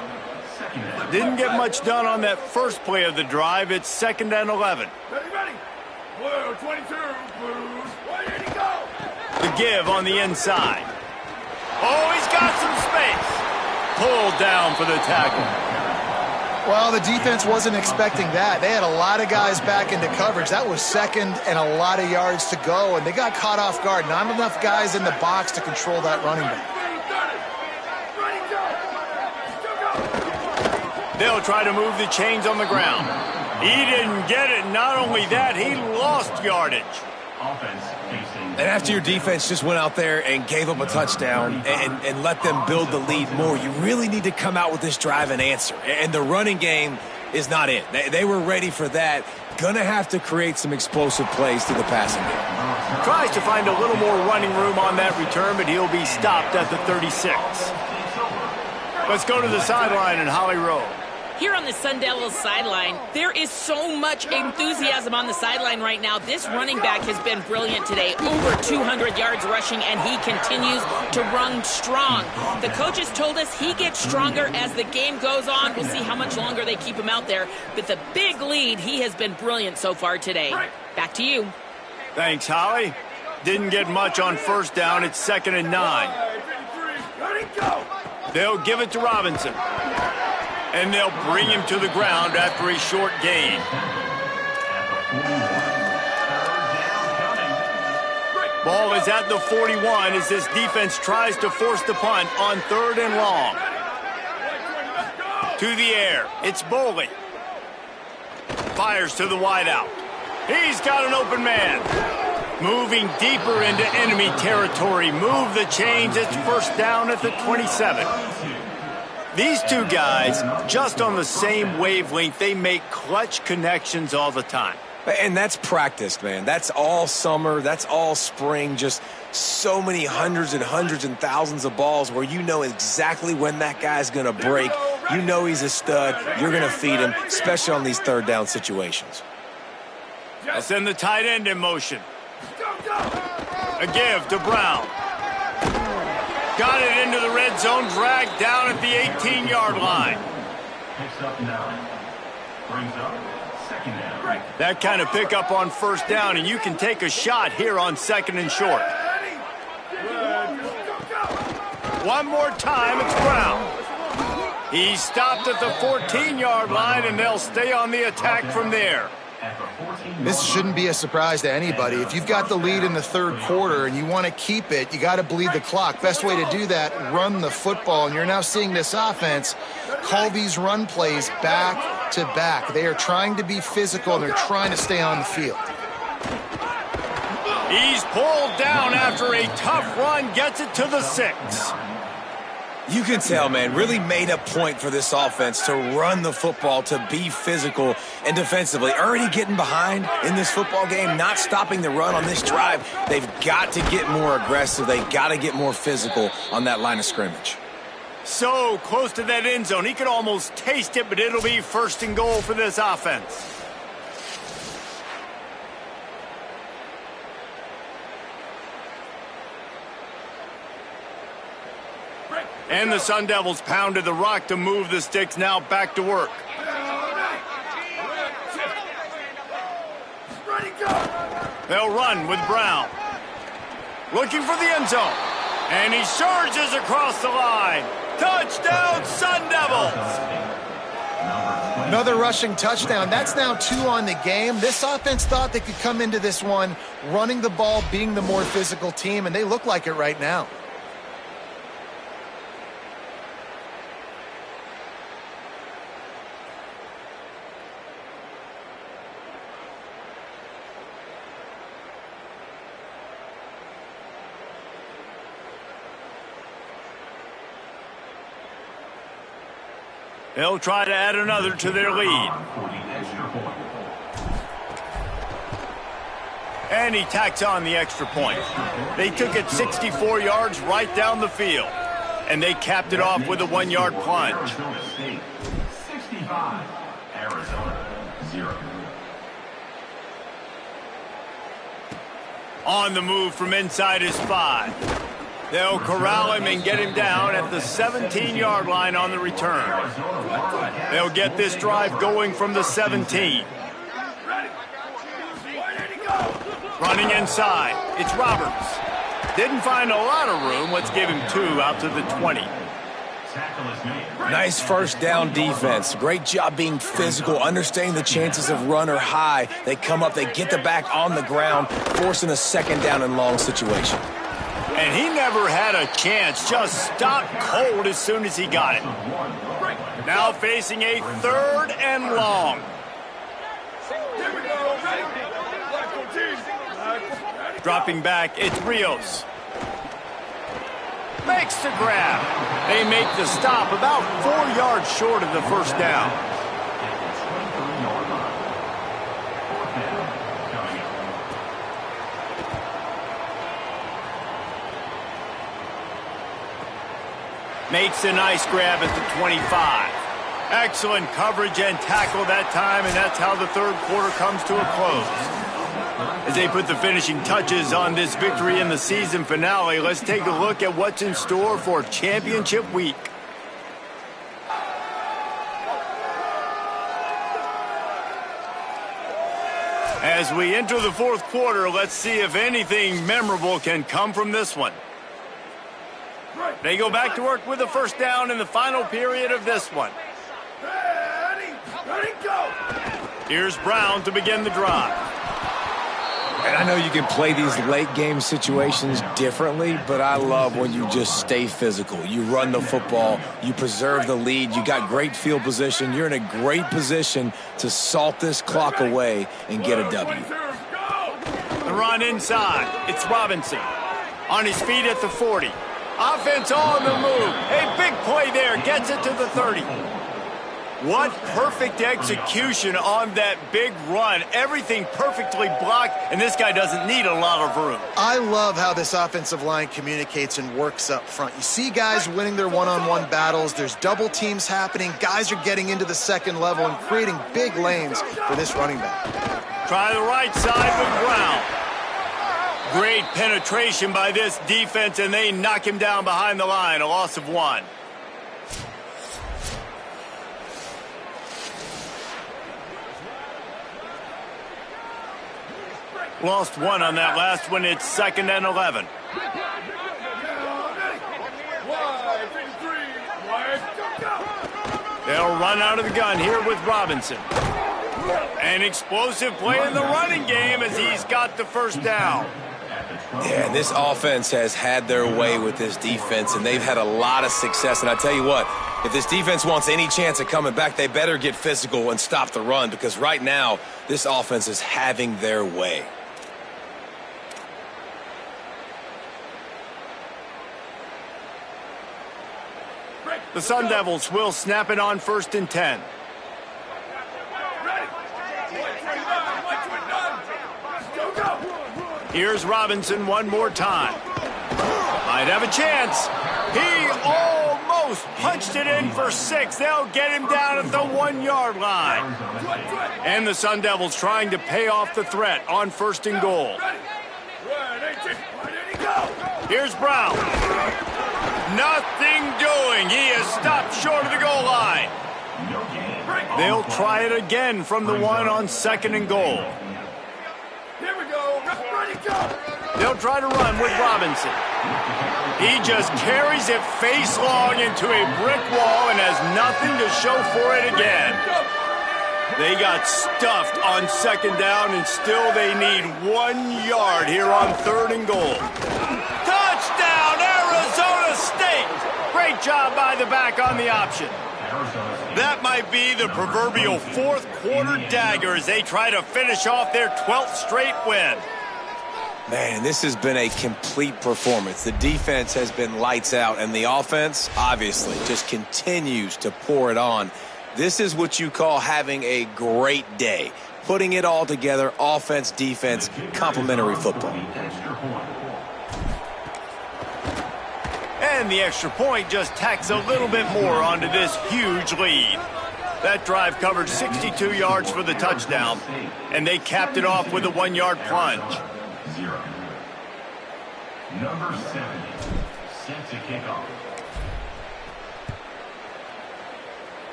Didn't get much done on that first play of the drive. It's 2nd and 11. Blue 22, Blues. Where did he go? The give on the inside. Oh, he's got some space. Pulled down for the tackle. Well, the defense wasn't expecting that. They had a lot of guys back into coverage. That was 2nd and a lot of yards to go, and they got caught off guard. Not enough guys in the box to control that running back. They'll try to move the chains on the ground. He didn't get it. Not only that, he lost yardage. And after your defense just went out there and gave up a touchdown and let them build the lead more, you really need to come out with this drive and answer. And the running game is not it. They were ready for that. Gonna have to create some explosive plays through the passing game. Tries to find a little more running room on that return, but he'll be stopped at the 36. Let's go to the sideline in Holly Rowe. Here on the Sun Devils sideline, there is so much enthusiasm on the sideline right now. This running back has been brilliant today. Over 200 yards rushing, and he continues to run strong. The coaches told us he gets stronger as the game goes on. We'll see how much longer they keep him out there. With the big lead, he has been brilliant so far today. Back to you. Thanks, Holly. Didn't get much on first down. It's 2nd and 9. They'll give it to Robinson. And they'll bring him to the ground after a short gain. Ball is at the 41 as this defense tries to force the punt on 3rd and long. To the air. It's Boley. Fires to the wideout. He's got an open man. Moving deeper into enemy territory. Move the chains. It's first down at the 27. These two guys, just on the same wavelength, they make clutch connections all the time. And that's practice, man. That's all summer. That's all spring. Just so many hundreds and thousands of balls where you know exactly when that guy's going to break. You know he's a stud. You're going to feed him, especially on these 3rd down situations. They'll send the tight end in motion. A give to Brown. Got it into the red zone, dragged down at the 18-yard line. That kind of pickup on first down, and you can take a shot here on 2nd and short. One more time, it's Brown. He's stopped at the 14-yard line, and they'll stay on the attack from there. This shouldn't be a surprise to anybody. If you've got the lead in the third quarter and you want to keep it, you got to bleed the clock. Best way to do that, run the football. And you're now seeing this offense call these run plays back to back. They are trying to be physical, and they're trying to stay on the field. He's pulled down after a tough run, gets it to the 6. You can tell, man, really made a point for this offense to run the football, to be physical and defensively. Already getting behind in this football game, not stopping the run on this drive. They've got to get more aggressive. They've got to get more physical on that line of scrimmage. So close to that end zone. He could almost taste it, but it'll be 1st and goal for this offense. And the Sun Devils pounded the rock to move the sticks, now back to work. They'll run with Brown. Looking for the end zone. And he surges across the line. Touchdown, Sun Devils! Another rushing touchdown. That's now 2 on the game. This offense thought they could come into this one running the ball, being the more physical team, and they look like it right now. They'll try to add another to their lead. And he tacks on the extra point. They took it 64 yards right down the field. And they capped it off with a 1-yard plunge. 65, Arizona 0. On the move from inside his 5. They'll corral him and get him down at the 17-yard line on the return. They'll get this drive going from the 17. Running inside, it's Roberts. Didn't find a lot of room. Let's give him 2 out to the 20. Nice first down defense. Great job being physical, understanding the chances of run are high. They come up, they get the back on the ground, forcing a 2nd down and long situation. And he never had a chance, just stopped cold as soon as he got it. Now facing a 3rd and long. Dropping back, it's Rios. Makes the grab. They make the stop about 4 yards short of the 1st down. Makes a nice grab at the 25. Excellent coverage and tackle that time, and that's how the 3rd quarter comes to a close. As they put the finishing touches on this victory in the season finale, let's take a look at what's in store for championship week. As we enter the 4th quarter, let's see if anything memorable can come from this one. They go back to work with the 1st down in the final period of this one. Ready, go! Here's Brown to begin the drive. And I know you can play these late game situations differently, but I love when you just stay physical. You run the football, you preserve the lead, you got great field position. You're in a great position to salt this clock away and get a W. The run inside, it's Robinson. On his feet at the 40. Offense on the move. A big play there, gets it to the 30. What perfect execution on that big run. Everything perfectly blocked, and this guy doesn't need a lot of room. I love how this offensive line communicates and works up front. You see guys winning their one-on-one battles. There's double teams happening. Guys are getting into the 2nd level and creating big lanes for this running back. Try the right side with Brown. Great penetration by this defense, and they knock him down behind the line. A loss of 1. Lost 1 on that last one. It's 2nd and 11. They'll run out of the gun here with Robinson. An explosive play in the running game as he's got the first down. Yeah, and this offense has had their way with this defense, and they've had a lot of success. And I tell you what, if this defense wants any chance of coming back, they better get physical and stop the run, because right now, this offense is having their way. The Sun Devils will snap it on 1st and 10. Here's Robinson one more time. Might have a chance. He almost punched it in for 6. They'll get him down at the 1-yard line. And the Sun Devils trying to pay off the threat on 1st and goal. Here's Brown. Nothing doing. He is stopped short of the goal line. They'll try it again from the 1 on 2nd and goal. Here we go. Ready, go. They'll try to run with Robinson. He just carries it face long into a brick wall and has nothing to show for it again. They got stuffed on 2nd down, and still they need 1 yard here on 3rd and goal. Touchdown, Arizona State! Great job by the back on the option. That might be the proverbial 4th quarter dagger as they try to finish off their 12th straight win. Man, this has been a complete performance. The defense has been lights out, and the offense, obviously, just continues to pour it on. This is what you call having a great day. Putting it all together, offense, defense, complementary football. And the extra point just tacks a little bit more onto this huge lead. That drive covered 62 yards for the touchdown, and they capped it off with a 1-yard plunge. Number 70, set to kick off.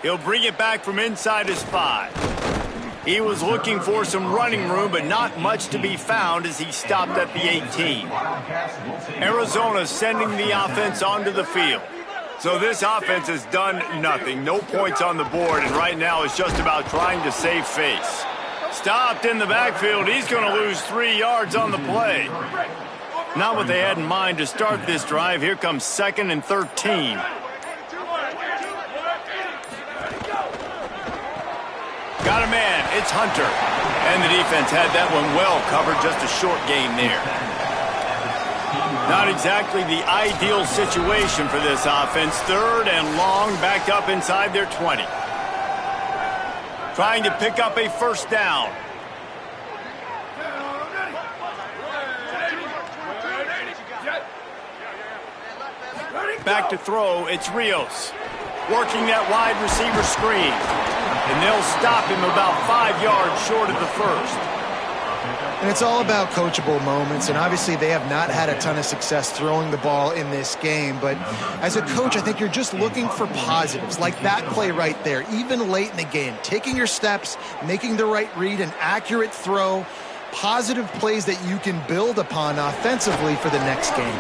He'll bring it back from inside his 5. He was looking for some running room, but not much to be found as he stopped at the 18. Arizona sending the offense onto the field. So this offense has done nothing. No points on the board, and right now it's just about trying to save face. Stopped in the backfield. He's going to lose 3 yards on the play. Not what they had in mind to start this drive. Here comes 2nd and 13. Got a man. It's Hunter. And the defense had that one well covered. Just a short gain there. Not exactly the ideal situation for this offense. 3rd and long, backed up inside their 20. Trying to pick up a 1st down. Back to throw, it's Rios. Working that wide receiver screen. And they'll stop him about 5 yards short of the 1st. And it's all about coachable moments, and obviously they have not had a ton of success throwing the ball in this game, but as a coach, I think you're just looking for positives, like that play right there, even late in the game, taking your steps, making the right read, an accurate throw, positive plays that you can build upon offensively for the next game.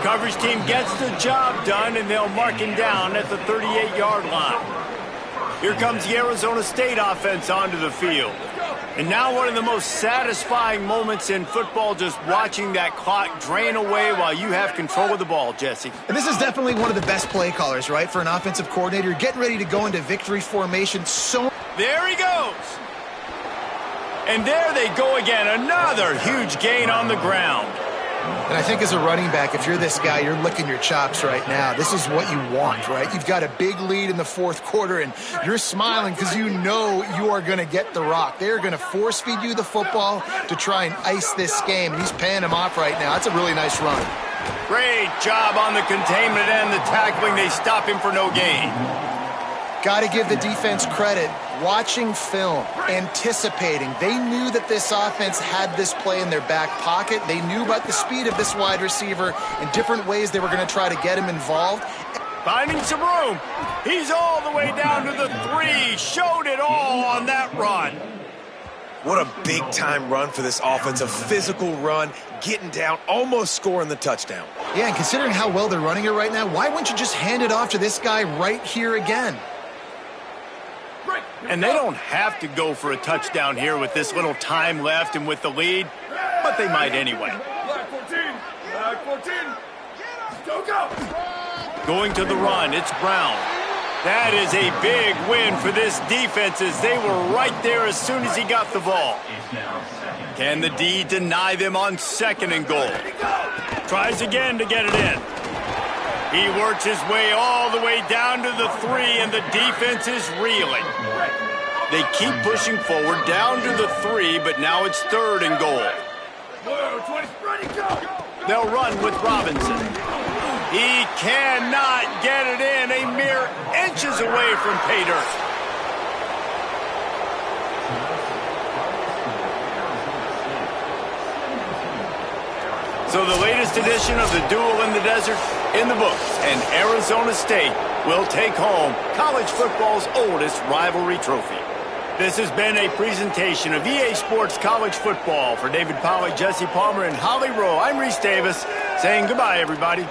Coverage team gets the job done, and they'll mark him down at the 38-yard line. Here comes the Arizona State offense onto the field. And now one of the most satisfying moments in football, just watching that clock drain away while you have control of the ball, Jesse. And this is definitely one of the best play callers, right, for an offensive coordinator. You're getting ready to go into victory formation. There he goes. And there they go again. Another huge gain on the ground. And I think as a running back, if you're this guy, you're licking your chops right now. This is what you want, right? You've got a big lead in the 4th quarter, and you're smiling because you know you are going to get the rock. They're going to force feed you the football to try and ice this game, and he's paying him off right now. That's a really nice run. Great job on the containment and the tackling. They stop him for no gain. Got to give the defense credit. Watching film, anticipating. They knew that this offense had this play in their back pocket. They knew about the speed of this wide receiver and different ways they were going to try to get him involved. Finding some room. He's all the way down to the 3. Showed it all on that run. What a big-time run for this offense. A physical run, getting down, almost scoring the touchdown. Yeah, and considering how well they're running it right now, why wouldn't you just hand it off to this guy right here again? And they don't have to go for a touchdown here with this little time left and with the lead, but they might anyway. Black 14. Black 14. Go, go. Going to the run, it's Brown. That is a big win for this defense as they were right there as soon as he got the ball. Can the D deny them on 2nd and goal? Tries again to get it in. He works his way all the way down to the 3, and the defense is reeling. They keep pushing forward down to the 3, but now it's 3rd and goal. They'll run with Robinson. He cannot get it in, a mere inches away from pay dirt. So the latest edition of the Duel in the Desert in the books, and Arizona State will take home college football's oldest rivalry trophy. This has been a presentation of EA Sports College Football. For David Pollack, Jesse Palmer, and Holly Rowe, I'm Reese Davis, saying goodbye, everybody.